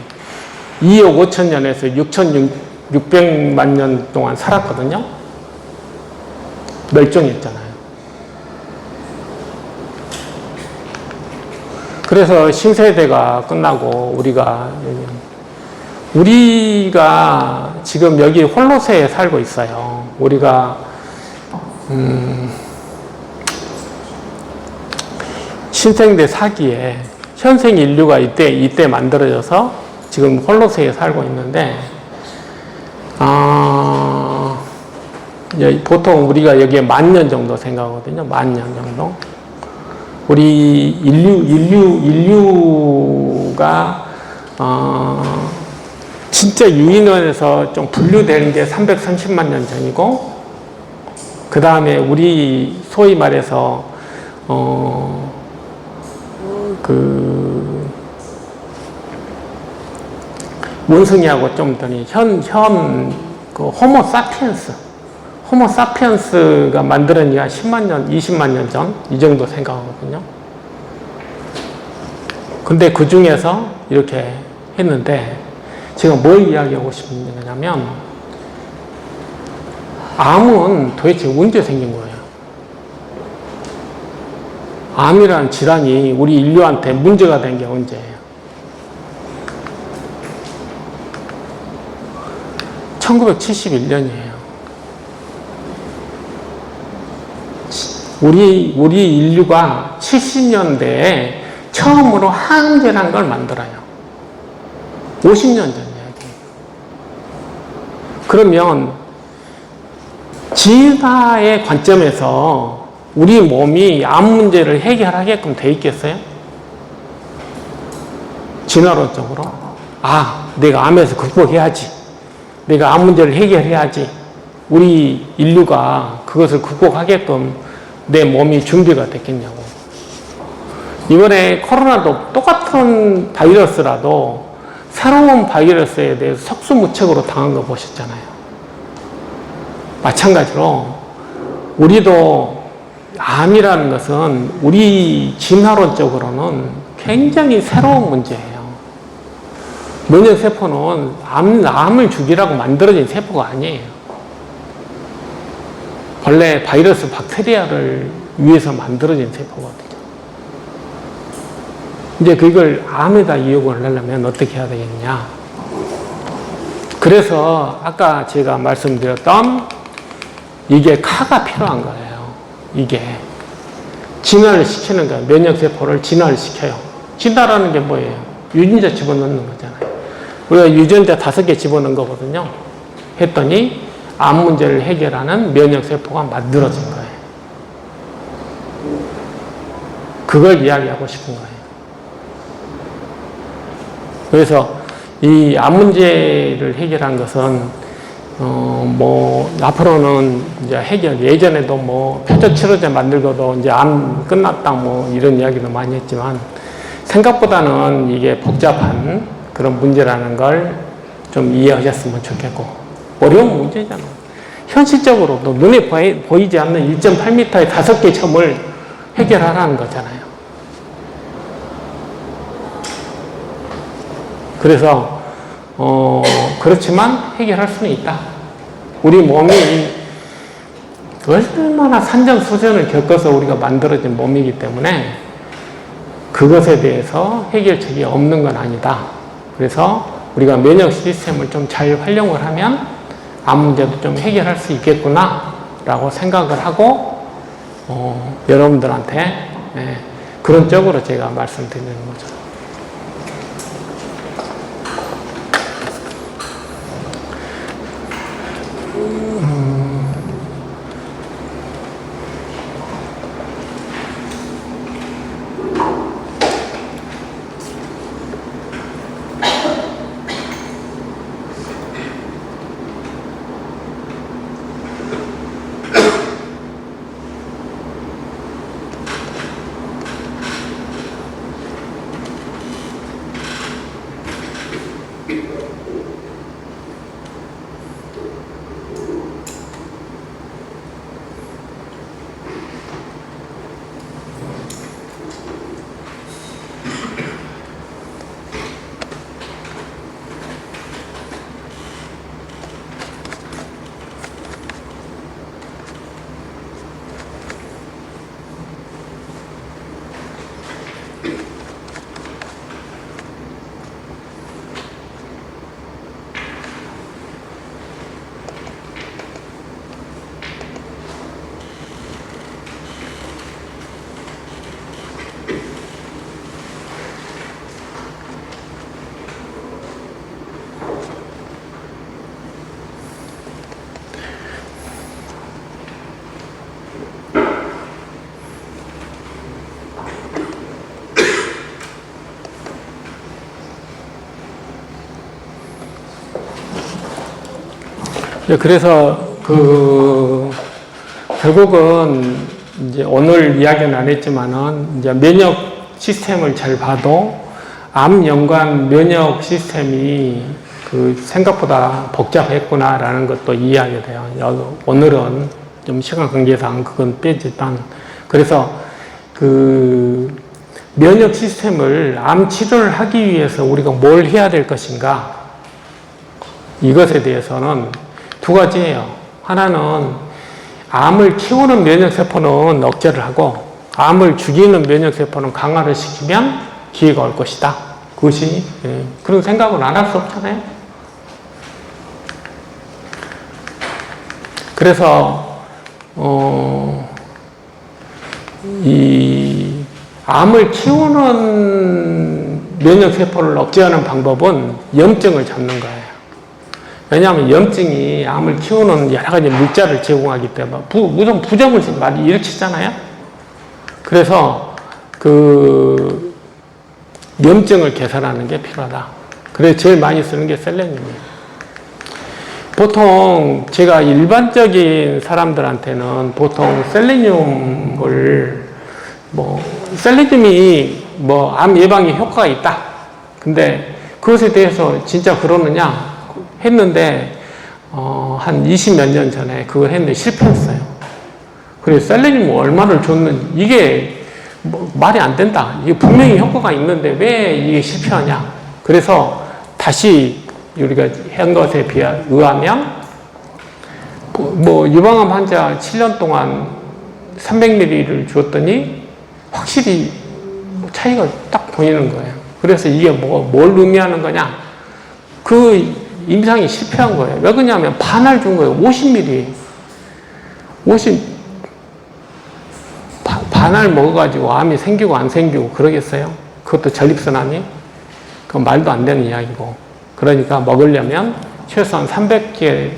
2억 5천 년에서 6,600만 년 동안 살았거든요. 멸종했잖아요. 그래서 신세대가 끝나고 우리가 지금 여기 홀로세에 살고 있어요. 우리가 신생대 4기에 현생 인류가 이때 만들어져서 지금 홀로세에 살고 있는데, 보통 우리가 여기에 10,000년 정도 생각하거든요. 10,000년 정도. 우리 인류가 진짜 유인원에서 좀 분류되는 게 330만 년 전이고, 그 다음에 우리 소위 말해서 원숭이하고 좀 더니 호모사피엔스가 만들어진 지가 10만 년, 20만 년 전, 이 정도 생각하거든요. 근데 그 중에서 이렇게 했는데, 제가 뭘 이야기하고 싶은 거냐면, 암은 도대체 언제 생긴 거예요? 암이라는 질환이 우리 인류한테 문제가 된 게 언제예요? 1971년이에요. 우리 인류가 70년대에 처음으로 항암제라는 걸 만들어요. 50년 전 이야기. 그러면 진화의 관점에서 우리 몸이 암 문제를 해결하게끔 돼 있겠어요? 진화론적으로. 내가 암에서 극복해야지. 내가 암 문제를 해결해야지. 우리 인류가 그것을 극복하게끔 내 몸이 준비가 됐겠냐고. 이번에 코로나도 똑같은 바이러스라도 새로운 바이러스에 대해서 속수무책으로 당한 거 보셨잖아요. 마찬가지로 우리도 암이라는 것은 우리 진화론적으로는 굉장히 새로운 문제예요. 면역세포는 암을 죽이라고 만들어진 세포가 아니에요. 원래 바이러스, 박테리아를 위해서 만들어진 세포거든요. 이제 그걸 암에다 이용을 하려면 어떻게 해야 되겠냐. 그래서 아까 제가 말씀드렸던 이게 카가 필요한 거예요. 이게 진화를 시키는 거예요. 면역세포를 진화를 시켜요. 진화라는 게 뭐예요? 유전자 집어넣는 거잖아요. 우리가 유전자 5개 집어넣은 거거든요. 했더니 암 문제를 해결하는 면역세포가 만들어진 거예요. 그걸 이야기하고 싶은 거예요. 그래서 이 암 문제를 해결한 것은 앞으로는 이제 예전에도 표적 치료제 만들고도 이제 암 끝났다 이런 이야기도 많이 했지만, 생각보다는 이게 복잡한 그런 문제라는 걸 좀 이해하셨으면 좋겠고, 어려운 문제잖아요. 현실적으로도 눈에 보이지 않는 1.8m의 5개 점을 해결하라는 거잖아요. 그래서 그렇지만 해결할 수는 있다. 우리 몸이 얼마나 산전수전을 겪어서 우리가 만들어진 몸이기 때문에 그것에 대해서 해결책이 없는 건 아니다. 그래서 우리가 면역 시스템을 좀 잘 활용을 하면 암 문제도 좀 해결할 수 있겠구나 라고 생각을 하고 여러분들한테 그런 쪽으로 제가 말씀드리는 거죠. 그래서 결국은 이제 오늘 이야기는 안 했지만은 이제 면역 시스템을 잘 봐도 암 연관 면역 시스템이 생각보다 복잡했구나라는 것도 이해하게 돼요. 오늘은 좀 시간 관계상 그건 빼지만, 그래서 면역 시스템을 암 치료를 하기 위해서 우리가 뭘 해야 될 것인가, 이것에 대해서는 두 가지예요. 하나는 암을 키우는 면역세포는 억제를 하고 암을 죽이는 면역세포는 강화를 시키면 기회가 올 것이다. 그것이 그런 생각을 안 할 수 없잖아요. 그래서 이 암을 키우는 면역세포를 억제하는 방법은 염증을 잡는 거예요. 왜냐하면 염증이 암을 키우는 여러 가지 물자를 제공하기 때문에 우선 부작용을 많이 일으키잖아요. 그래서 염증을 개선하는 게 필요하다. 그래서 제일 많이 쓰는 게 셀레늄이에요. 보통 제가 일반적인 사람들한테는 보통 셀레늄을 셀레늄이 암 예방에 효과가 있다. 근데 그것에 대해서 진짜 그러느냐 했는데 한 20몇 년 전에 그걸 했는데 실패했어요. 그래서 셀레늄 얼마를 줬는지 이게 말이 안 된다. 이게 분명히 효과가 있는데 왜 이게 실패하냐. 그래서 다시 우리가 한 것에 의하면 유방암 환자 7년 동안 300ml를 줬더니 확실히 차이가 딱 보이는 거예요. 그래서 이게 뭘 의미하는 거냐. 임상이 실패한 거예요. 왜 그러냐면 반을 준 거예요. 50ml. 반알 먹어가지고 암이 생기고 안 생기고 그러겠어요? 그것도 전립선암이? 그건 말도 안 되는 이야기고. 그러니까 먹으려면 최소한 300개,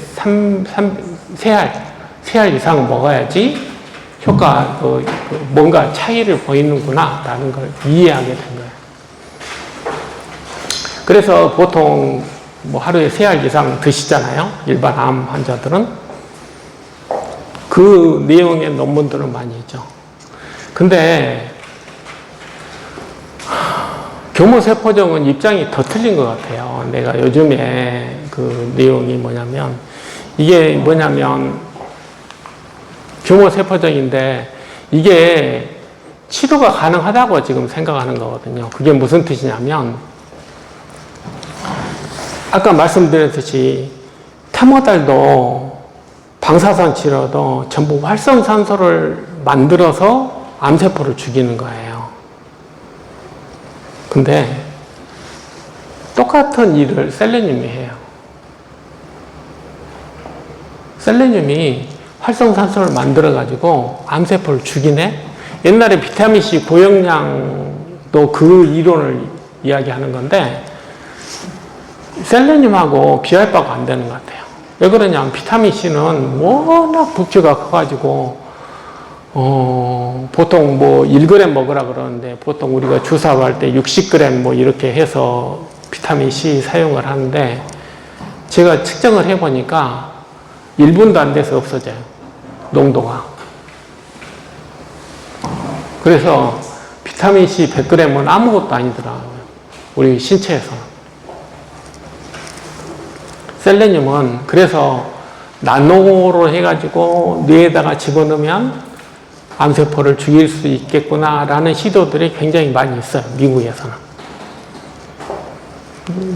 3알 이상 먹어야지 효과, 뭔가 차이를 보이는구나, 라는 걸 이해하게 된 거예요. 그래서 보통 하루에 3알 이상 드시잖아요. 일반 암 환자들은. 그 내용의 논문들은 많이 있죠. 근데 교모세포종은 입장이 더 틀린 것 같아요. 내가 요즘에 내용이 뭐냐면, 이게 뭐냐면 교모세포종인데 이게 치료가 가능하다고 지금 생각하는 거거든요. 그게 무슨 뜻이냐면, 아까 말씀드렸듯이 태모달도 방사선 치료도 전부 활성산소를 만들어서 암세포를 죽이는 거예요. 근데 똑같은 일을 셀레늄이 해요. 셀레늄이 활성산소를 만들어가지고 암세포를 죽이네? 옛날에 비타민C 고용량도 그 이론을 이야기하는 건데, 셀레늄하고 비할 바가 안 되는 것 같아요. 왜 그러냐면 비타민C는 워낙 부피가 커가지고 보통 뭐 1g 먹으라 그러는데 보통 우리가 주사할 때 60g 뭐 이렇게 해서 비타민C 사용을 하는데, 제가 측정을 해보니까 1분도 안 돼서 없어져요. 농도가. 그래서 비타민C 100g은 아무것도 아니더라고요. 우리 신체에서. 셀레늄은 그래서 나노로 해가지고 뇌에다가 집어넣으면 암세포를 죽일 수 있겠구나라는 시도들이 굉장히 많이 있어요. 미국에서는.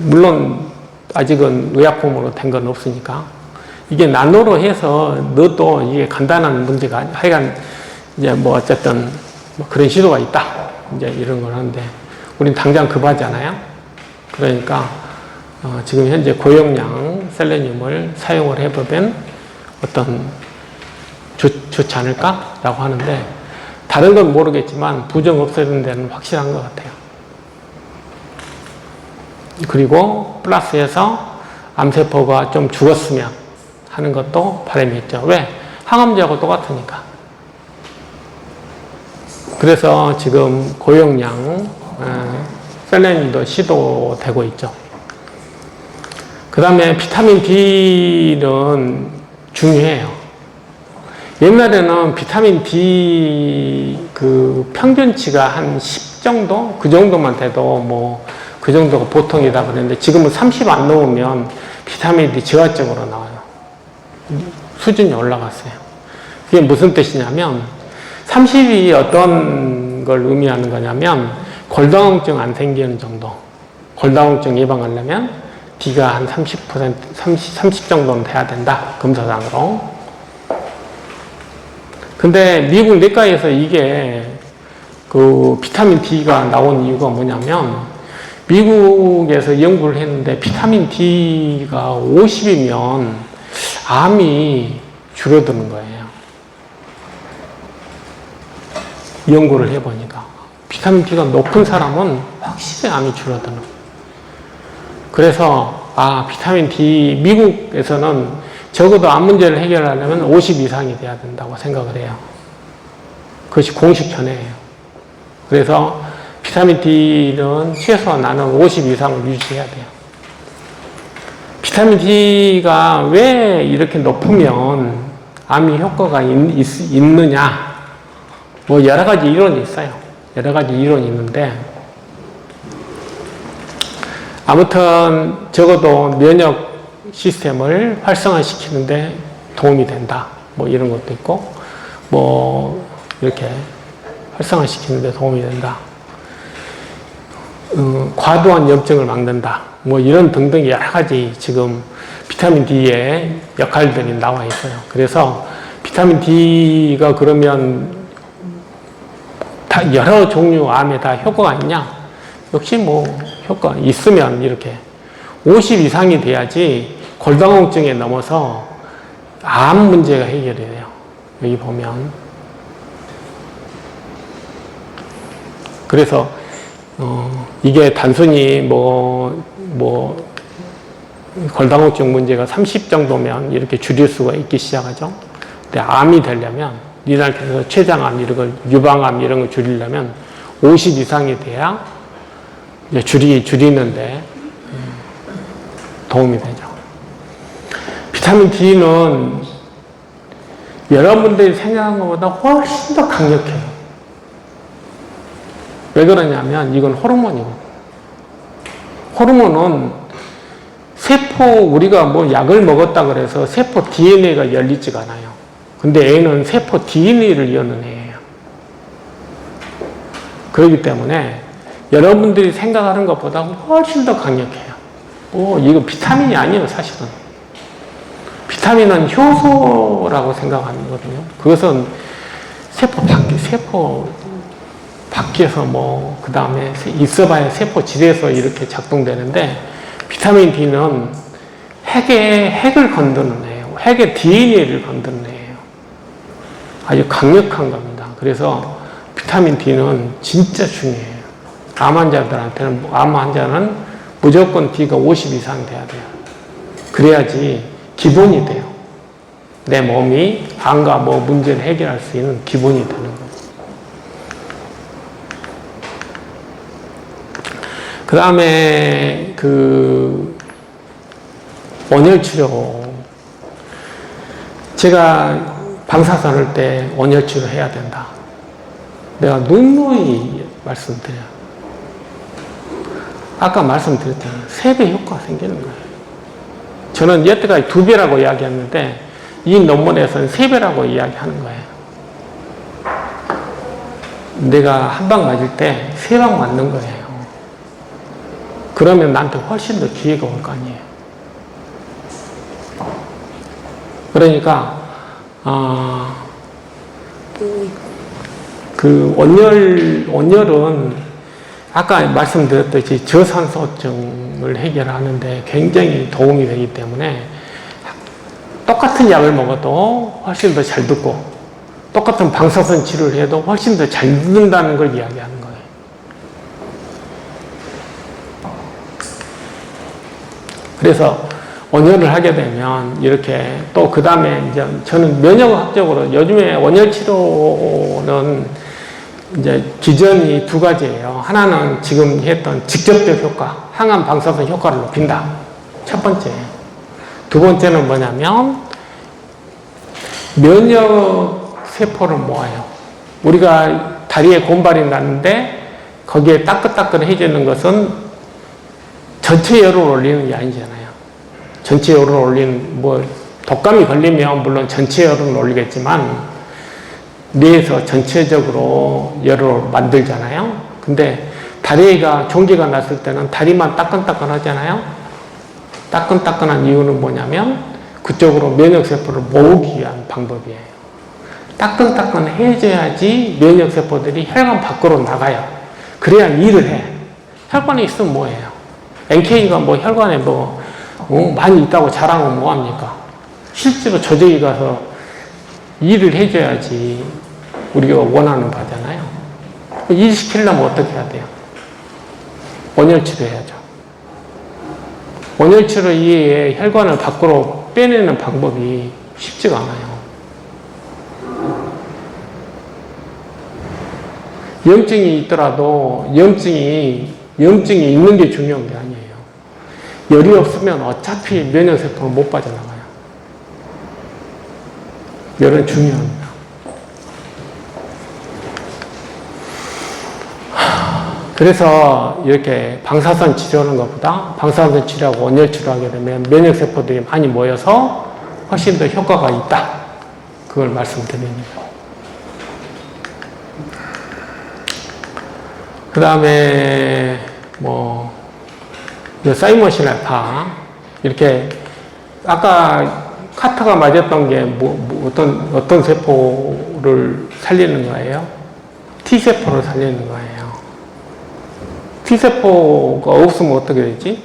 물론 아직은 의약품으로 된 건 없으니까. 이게 나노로 해서 넣어도 이게 간단한 문제가 아니야. 하여간 이제 뭐 어쨌든 뭐 그런 시도가 있다. 이제 이런 걸 하는데 우린 당장 급하잖아요. 그러니까 지금 현재 고용량 셀레늄을 사용을 해보면 좋지 않을까라고 하는데, 다른 건 모르겠지만 부정 없애는 데는 확실한 것 같아요. 그리고 플러스해서 암세포가 좀 죽었으면 하는 것도 바람이 있죠. 왜? 항암제하고 똑같으니까. 그래서 지금 고용량 셀레늄도 시도되고 있죠. 그 다음에 비타민 D는 중요해요. 옛날에는 비타민 D 그 평균치가 한 10 정도? 그 정도만 돼도 뭐 그 정도가 보통이다 그랬는데, 지금은 30 안 넘으면 비타민 D 저하증으로 나와요. 수준이 올라갔어요. 그게 무슨 뜻이냐면 30이 어떤 걸 의미하는 거냐면 골다공증 안 생기는 정도. 골다공증 예방하려면 D가 한 30 정도는 돼야 된다. 검사상으로. 근데 미국 내과에서 이게 그 비타민 D가 나온 이유가 뭐냐면, 미국에서 연구를 했는데 비타민 D가 50이면 암이 줄어드는 거예요. 연구를 해보니까. 비타민 D가 높은 사람은 확실히 암이 줄어드는 거예요. 그래서 비타민 D, 미국에서는 적어도 암 문제를 해결하려면 50 이상이 돼야 된다고 생각을 해요. 그것이 공식 견해예요. 그래서 비타민 D는 최소한 나는 50 이상을 유지해야 돼요. 비타민 D가 왜 이렇게 높으면 암이 효과가 있느냐? 뭐 여러 가지 이론이 있어요. 여러 가지 이론이 있는데, 아무튼 적어도 면역 시스템을 활성화시키는데 도움이 된다. 뭐 이런 것도 있고, 뭐 이렇게 활성화시키는데 도움이 된다. 과도한 염증을 막는다. 뭐 이런 등등 여러 가지 지금 비타민 D의 역할들이 나와 있어요. 그래서 비타민 D가 그러면 다 여러 종류 암에 다 효과가 있냐? 역시 뭐 효과 있으면 이렇게 50 이상이 돼야지 골다공증에 넘어서 암 문제가 해결이 돼요. 여기 보면. 그래서 이게 단순히 골다공증 문제가 30 정도면 이렇게 줄일 수가 있기 시작하죠. 근데 암이 되려면, 리날캐서 췌장암 이런 걸, 유방암 이런 걸 줄이려면 50 이상이 돼야 이제 줄이는데 도움이 되죠. 비타민 D는 여러분들이 생각한 것보다 훨씬 더 강력해요. 왜 그러냐면 이건 호르몬이거든요. 호르몬은 세포, 우리가 뭐 약을 먹었다 그래서 세포 DNA가 열리지가 않아요. 근데 애는 세포 DNA를 여는 애예요. 그렇기 때문에 여러분들이 생각하는 것보다 훨씬 더 강력해요. 이거 비타민이 아니에요, 사실은. 비타민은 효소라고 생각하는 거거든요. 그것은 세포 밖에서 그 다음에 있어봐야 세포 질에서 이렇게 작동되는데, 비타민 D는 핵을 건드는 애예요. 핵의 DNA를 건드는 애예요. 아주 강력한 겁니다. 그래서 비타민 D는 진짜 중요해요. 암 환자들한테는, 암 환자는 무조건 D가 50 이상 돼야 돼요. 그래야지 기본이 돼요. 내 몸이 암과 뭐 문제를 해결할 수 있는 기본이 되는 거예요. 그 다음에 온열 치료. 제가 방사선 할 때 온열 치료 해야 된다. 내가 누누이 말씀드려요. 아까 말씀드렸잖아요. 3배 효과가 생기는 거예요. 저는 여태까지 2배라고 이야기했는데 이 논문에서는 3배라고 이야기하는 거예요. 내가 한 방 맞을 때 3방 맞는 거예요. 그러면 나한테 훨씬 더 기회가 올 거 아니에요. 그러니까 온열은 아까 말씀드렸듯이 저산소증을 해결하는데 굉장히 도움이 되기 때문에 똑같은 약을 먹어도 훨씬 더 잘 듣고 똑같은 방사선 치료를 해도 훨씬 더 잘 듣는다는 걸 이야기하는 거예요. 그래서 온열을 하게 되면 이렇게 또 그 다음에 이제 저는 면역학적으로 요즘에 온열 치료는 이제 기전이 2가지예요. 하나는 지금 했던 직접적 효과, 항암 방사선 효과를 높인다. 첫 번째. 두 번째는 뭐냐면 면역 세포를 모아요. 우리가 다리에 곰발이 났는데 거기에 따끈따끈해지는 것은 전체 열을 올리는 게 아니잖아요. 전체 열을 올리는, 독감이 걸리면 물론 전체 열은 올리겠지만 뇌에서 전체적으로 열을 만들잖아요. 근데 다리가 종기가 났을 때는 다리만 따끈따끈 하잖아요. 따끈따끈한 이유는 뭐냐면 그쪽으로 면역세포를 모으기 위한 방법이에요. 따끈따끈해져야지 면역세포들이 혈관 밖으로 나가요. 그래야 일을 해. 혈관에 있으면 뭐예요? NK가 혈관에 많이 있다고 자랑하면 뭐합니까? 실제로 저쪽에 가서 일을 해줘야지 우리가 원하는 바잖아요. 일 시키려면 어떻게 해야 돼요? 온열 치료해야죠. 온열 치료 이외에 혈관을 밖으로 빼내는 방법이 쉽지가 않아요. 염증이 있더라도 염증이 있는 게 중요한 게 아니에요. 열이 없으면 어차피 면역세포는 못 빠져나가요. 열은 중요합니다. 그래서 이렇게 방사선 치료하는 것보다 방사선 치료하고 온열 치료하게 되면 면역세포들이 많이 모여서 훨씬 더 효과가 있다. 그걸 말씀드립니다. 그 다음에 사이먼실 알파 이렇게 아까 카타가 맞았던 게 어떤 세포를 살리는 거예요? T세포를 살리는 거예요. T세포가 없으면 어떻게 되지?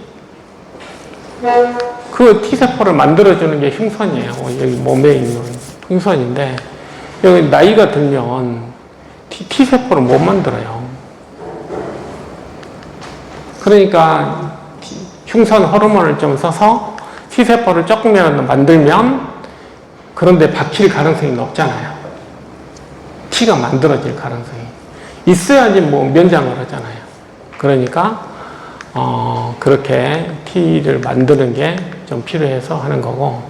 그 T세포를 만들어주는 게 흉선이에요. 여기 몸에 있는 흉선인데 여기 나이가 들면 T세포를 못 만들어요. 그러니까 흉선 호르몬을 좀 써서 T세포를 조금이라도 만들면 그런데 박힐 가능성이 높잖아요. T가 만들어질 가능성이 있어야지 면장을 하잖아요. 그러니까 그렇게 T를 만드는 게 좀 필요해서 하는 거고,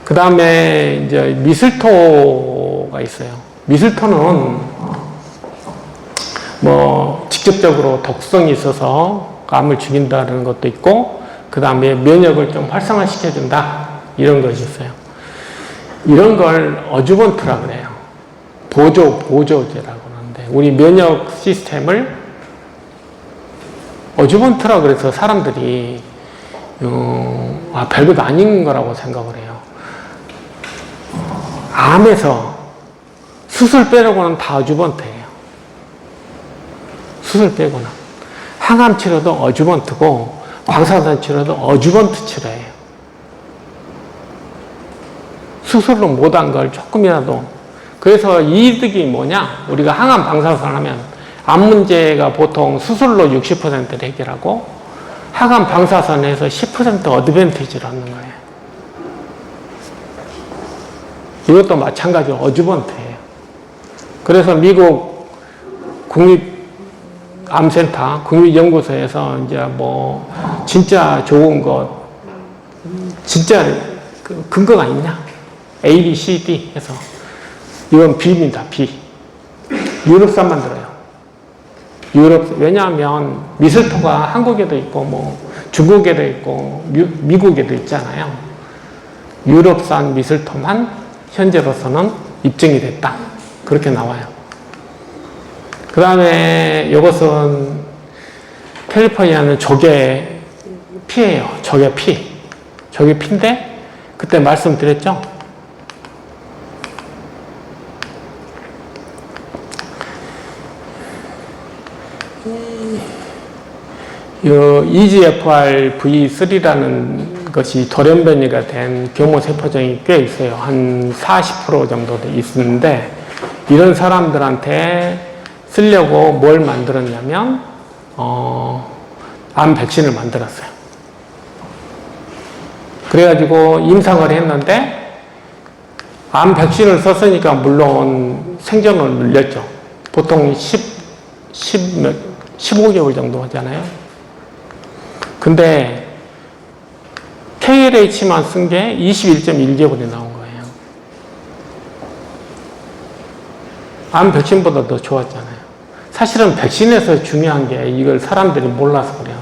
그 다음에 이제 미슬토가 있어요. 미슬토는 직접적으로 독성이 있어서 암을 죽인다는 것도 있고, 그 다음에 면역을 좀 활성화시켜준다. 이런 것이 있어요. 이런 걸 어주번트라 그래요. 보조제라고 하는데, 우리 면역 시스템을 어주번트라 그래서 사람들이, 별것 아닌 거라고 생각을 해요. 암에서 수술 빼고는 다 어주번트예요. 수술 빼고는. 항암 치료도 어주번트고, 방사선 치료도 어주번트 치료예요. 수술로 못한 걸 조금이라도 그래서 이득이 뭐냐? 우리가 항암 방사선 하면 암 문제가 보통 수술로 60%를 해결하고 항암 방사선에서 10% 어드밴티지를 얻는 거예요. 이것도 마찬가지로 어주번트예요. 그래서 미국 국립암센터, 국립연구소에서 이제 뭐 진짜 좋은 것, 진짜 그 근거가 있냐? A, B, C, D 해서 이건 B입니다. B. 유럽산만 들어요. 왜냐하면 미술토가 한국에도 있고 뭐 중국에도 있고 미국에도 있잖아요. 유럽산 미술토만 현재로서는 입증이 됐다. 그렇게 나와요. 그 다음에 이것은 캘리포니아는 조개 피예요. 조개 피. 조개 피인데 그때 말씀드렸죠? EGFR V3라는 것이 돌연변이가 된 교모세포종이 꽤 있어요. 한 40% 정도 있는데 이런 사람들한테 쓰려고 뭘 만들었냐면 암 백신을 만들었어요. 그래가지고 임상을 했는데 암 백신을 썼으니까 물론 생존을 늘렸죠. 보통 15개월 정도 하잖아요. 근데 KLH만 쓴 게 21.1개월이 나온 거예요. 암 백신보다 더 좋았잖아요. 사실은 백신에서 중요한 게 이걸 사람들이 몰라서 그래요.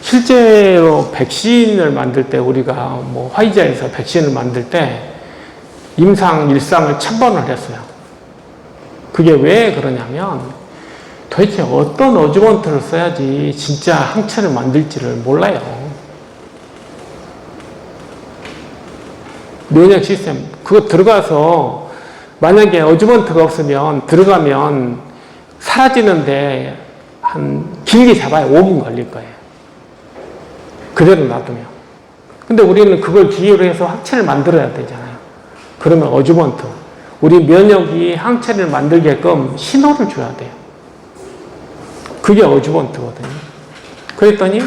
실제로 백신을 만들 때 우리가 뭐 화이자에서 백신을 만들 때 임상, 일상을 1000번을 했어요. 그게 왜 그러냐면 도대체 어떤 어주먼트를 써야지 진짜 항체를 만들지를 몰라요. 면역 시스템, 그거 들어가서 만약에 어주먼트가 없으면 들어가면 사라지는데 한 길게 잡아야 5분 걸릴 거예요. 그대로 놔두면. 근데 우리는 그걸 기회로 해서 항체를 만들어야 되잖아요. 그러면 어주먼트, 우리 면역이 항체를 만들게끔 신호를 줘야 돼요. 그게 어주먼트거든요. 그랬더니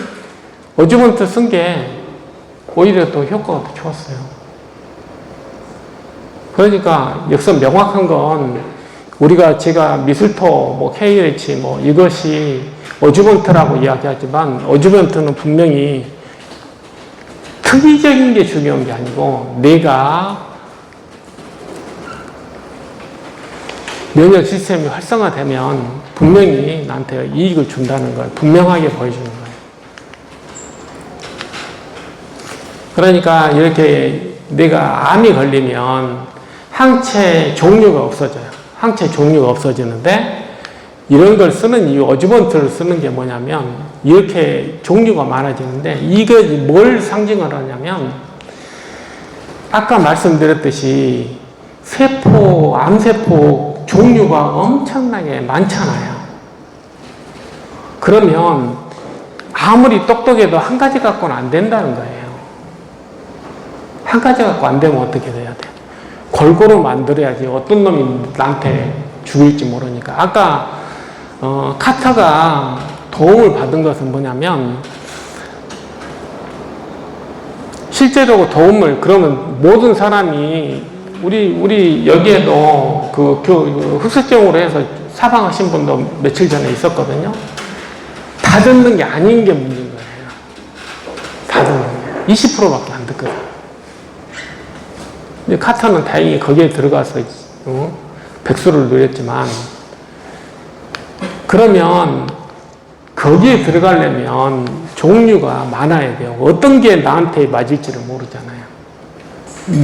어주먼트 쓴 게 오히려 더 효과가 더 좋았어요. 그러니까 여기서 명확한 건 제가 미술토, 뭐 KLH, 뭐 이것이 어주먼트라고 이야기하지만 어주먼트는 분명히 특이적인 게 중요한 게 아니고 내가 면역 시스템이 활성화되면 분명히 나한테 이익을 준다는 걸 분명하게 보여주는 거예요. 그러니까 이렇게 내가 암이 걸리면 항체 종류가 없어져요. 항체 종류가 없어지는데 이런 걸 쓰는 이유, 어주먼트를 쓰는 게 뭐냐면 이렇게 종류가 많아지는데 이게 뭘 상징을 하냐면 아까 말씀드렸듯이 암세포 종류가 엄청나게 많잖아요. 그러면 아무리 똑똑해도 한 가지 갖고는 안 된다는 거예요. 한 가지 갖고 안 되면 어떻게 돼야 돼요? 골고루 만들어야지 어떤 놈이 나한테 죽일지 모르니까. 아까 카터가 도움을 받은 것은 뭐냐면 실제로 그러면 모든 사람이 우리 여기에도 그 흑색종으로 해서 사망하신 분도 며칠 전에 있었거든요. 다 듣는 게 아닌 게 문제인 거예요. 다 듣는 게. 20%밖에 안 듣거든요. 근데 카터는 다행히 거기에 들어가서 백수를 누렸지만 그러면 거기에 들어가려면 종류가 많아야 돼요. 어떤 게 나한테 맞을지를 모르잖아요.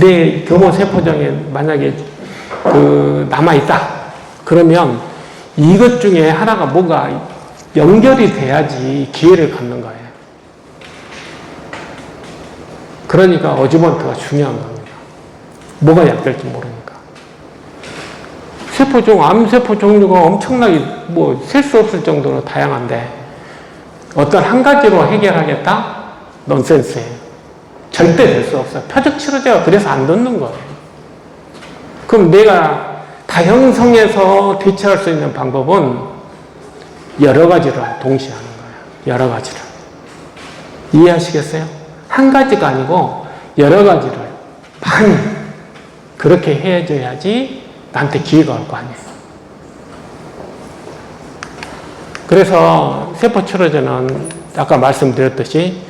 내 교모세포종에 만약에 남아있다. 그러면 이것 중에 하나가 뭔가 연결이 돼야지 기회를 갖는 거예요. 그러니까 어주먼트가 중요한 겁니다. 뭐가 약될지 모르니까. 암세포 종류가 엄청나게 셀 수 없을 정도로 다양한데 어떤 한 가지로 해결하겠다? 넌센스예요. 절대 될 수 없어요. 표적 치료제가 그래서 안 듣는 거예요. 그럼 내가 다형성에서 대처할 수 있는 방법은 여러 가지를 동시에 하는 거예요. 여러 가지를. 이해하시겠어요? 한 가지가 아니고 여러 가지를 많이 그렇게 해줘야지 나한테 기회가 올 거 아니에요. 그래서 세포치료제는 아까 말씀드렸듯이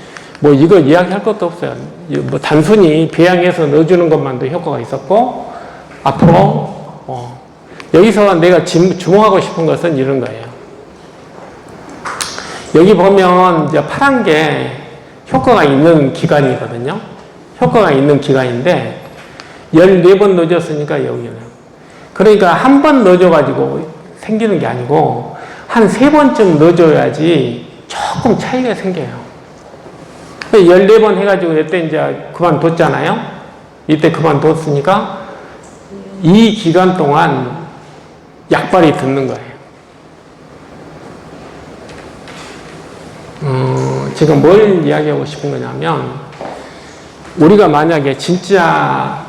뭐 이거 이야기할 것도 없어요. 뭐 단순히 배양해서 넣어주는 것만도 효과가 있었고 앞으로 여기서 내가 주목하고 싶은 것은 이런 거예요. 여기 보면 이제 파란 게 효과가 있는 기간이거든요. 효과가 있는 기간인데 14번 넣어줬으니까 여기는. 그러니까 한 번 넣어줘가지고 생기는 게 아니고 한 3번쯤 넣어줘야지 조금 차이가 생겨요. 14번 해가지고 이때 이제 그만뒀잖아요. 이때 그만뒀으니까 이 기간 동안 약발이 듣는 거예요. 지금 뭘 이야기하고 싶은 거냐면 우리가 만약에 진짜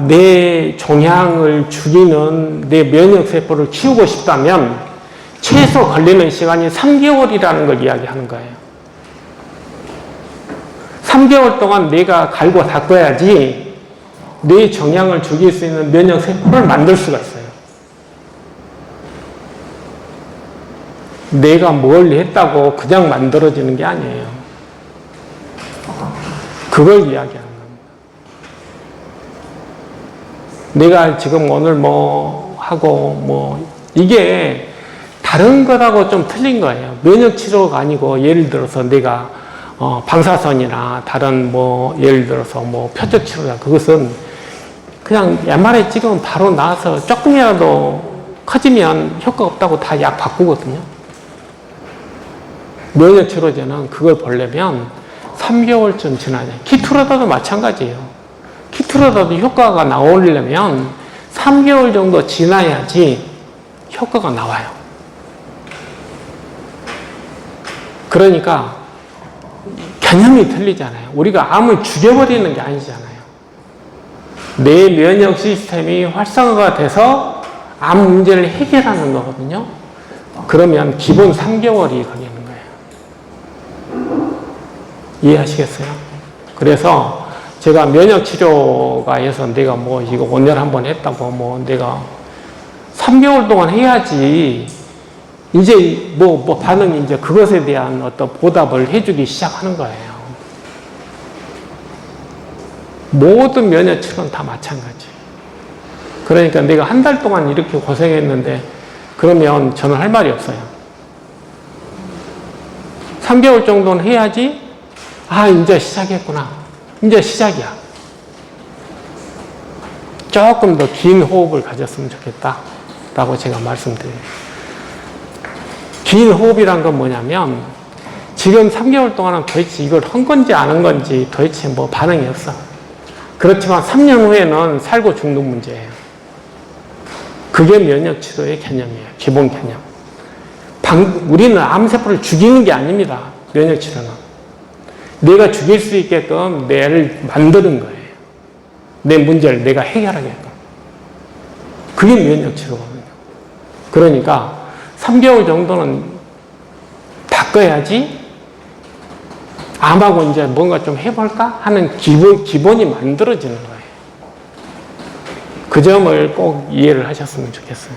내 종양을 죽이는 내 면역세포를 키우고 싶다면 최소 걸리는 시간이 3개월이라는 걸 이야기하는 거예요. 3개월 동안 내가 갈고 닦아야지 내 종양을 죽일 수 있는 면역세포를 만들 수가 있어요. 내가 뭘 했다고 그냥 만들어지는 게 아니에요. 그걸 이야기하는 겁니다. 내가 지금 오늘 뭐 하고 뭐 이게 다른 거라고 좀 틀린 거예요. 면역치료가 아니고 예를 들어서 내가 방사선이나 다른 뭐 예를 들어서 뭐 표적치료다 그것은 그냥 MRI 찍으면 바로 나와서 조금이라도 커지면 효과 없다고 다 약 바꾸거든요. 면역치료제는 그걸 보려면 3개월쯤 지나야 돼요. 키투라다도 마찬가지예요. 키투라다도 효과가 나오려면 3개월 정도 지나야지 효과가 나와요. 그러니까 개념이 틀리잖아요. 우리가 암을 죽여버리는 게 아니잖아요. 내 면역 시스템이 활성화가 돼서 암 문제를 해결하는 거거든요. 그러면 기본 3개월이 걸리는 거예요. 이해하시겠어요? 그래서 제가 면역치료가 해서 내가 뭐 이거 오늘 한번 했다고 뭐 내가 3개월 동안 해야지 이제 뭐 반응이 이제 그것에 대한 어떤 보답을 해주기 시작하는 거예요. 모든 면역치료는 다 마찬가지. 그러니까 내가 한 달 동안 이렇게 고생했는데 그러면 저는 할 말이 없어요. 3개월 정도는 해야지 이제 시작했구나. 이제 시작이야. 조금 더 긴 호흡을 가졌으면 좋겠다. 라고 제가 말씀드려요. 긴 호흡이란 건 뭐냐면 지금 3개월 동안은 도대체 이걸 한 건지 안 한 건지 도대체 뭐 반응이 없어. 그렇지만 3년 후에는 살고 죽는 문제예요. 그게 면역치료의 개념이에요. 기본 개념. 우리는 암세포를 죽이는 게 아닙니다. 면역치료는. 내가 죽일 수 있게끔 뇌를 만드는 거예요. 내 문제를 내가 해결하게끔. 그게 면역치료거든요. 그러니까 3개월 정도는 바꿔야지 암하고 이제 뭔가 좀 해볼까 하는 기본이 만들어지는 거예요. 그 점을 꼭 이해를 하셨으면 좋겠어요.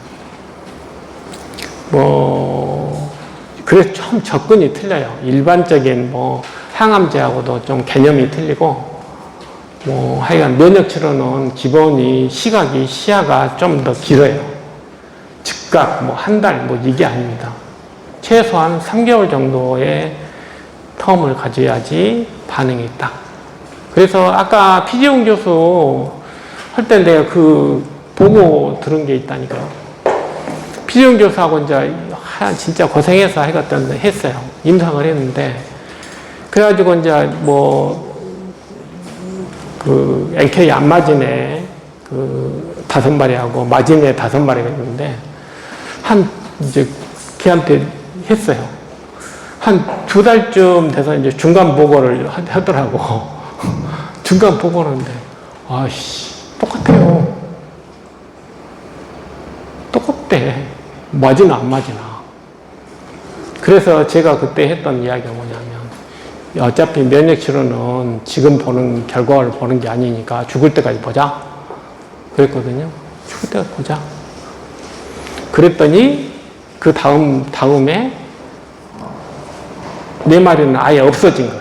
그래서 좀 접근이 틀려요. 일반적인 항암제하고도 좀 개념이 틀리고, 하여간 면역치료는 기본이 시야가 좀 더 길어요. 즉각 한 달 이게 아닙니다. 최소한 3개월 정도의 텀을 가져야지 반응이 있다. 그래서 아까 피지용 교수 할 때 내가 보고 들은 게 있다니까요. 피지용 교수하고 이제 진짜 고생해서 했어요. 임상을 했는데, 그래가지고 이제 NK 안 맞은 애 5마리하고 맞은 애 5마리가 있는데, 이제 걔한테 했어요. 한 2달쯤 돼서 이제 중간 보고를 하더라고. 중간 보고를 하는데, 똑같아요. 똑같대. 맞으나 안 맞으나. 그래서 제가 그때 했던 이야기가 뭐냐면, 어차피 면역치료는 지금 보는 결과를 보는 게 아니니까 죽을 때까지 보자. 그랬거든요. 죽을 때까지 보자. 그랬더니 그 다음에 내 말에는 아예 없어진 거예요.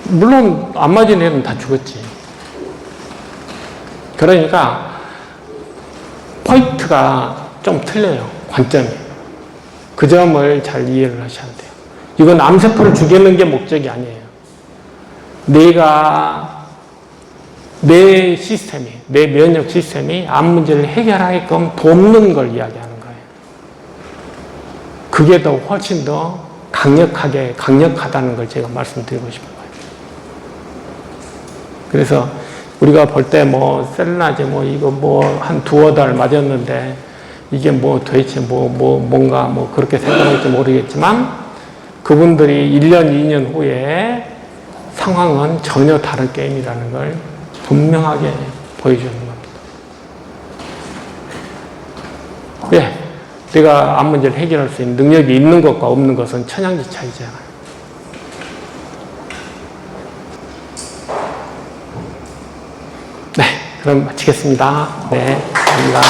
물론 안 맞은 애는 다 죽었지. 그러니까 포인트가 좀 틀려요. 관점이. 그 점을 잘 이해를 하셔야 돼요. 이건 암세포를 죽이는 게 목적이 아니에요. 내 시스템이, 내 면역 시스템이 암 문제를 해결하게끔 돕는 걸 이야기하는 거예요. 그게 더 훨씬 더 강력하다는 걸 제가 말씀드리고 싶은 거예요. 그래서 우리가 볼 때 셀라제 이거 한 두어 달 맞았는데 이게 도대체 뭔가 그렇게 생각할지 모르겠지만 그분들이 1년, 2년 후에 상황은 전혀 다른 게임이라는 걸 분명하게 보여주는 겁니다. 왜? 내가 암 문제를 해결할 수 있는 능력이 있는 것과 없는 것은 천양지 차이잖아요. 네, 그럼 마치겠습니다. 네, 감사합니다.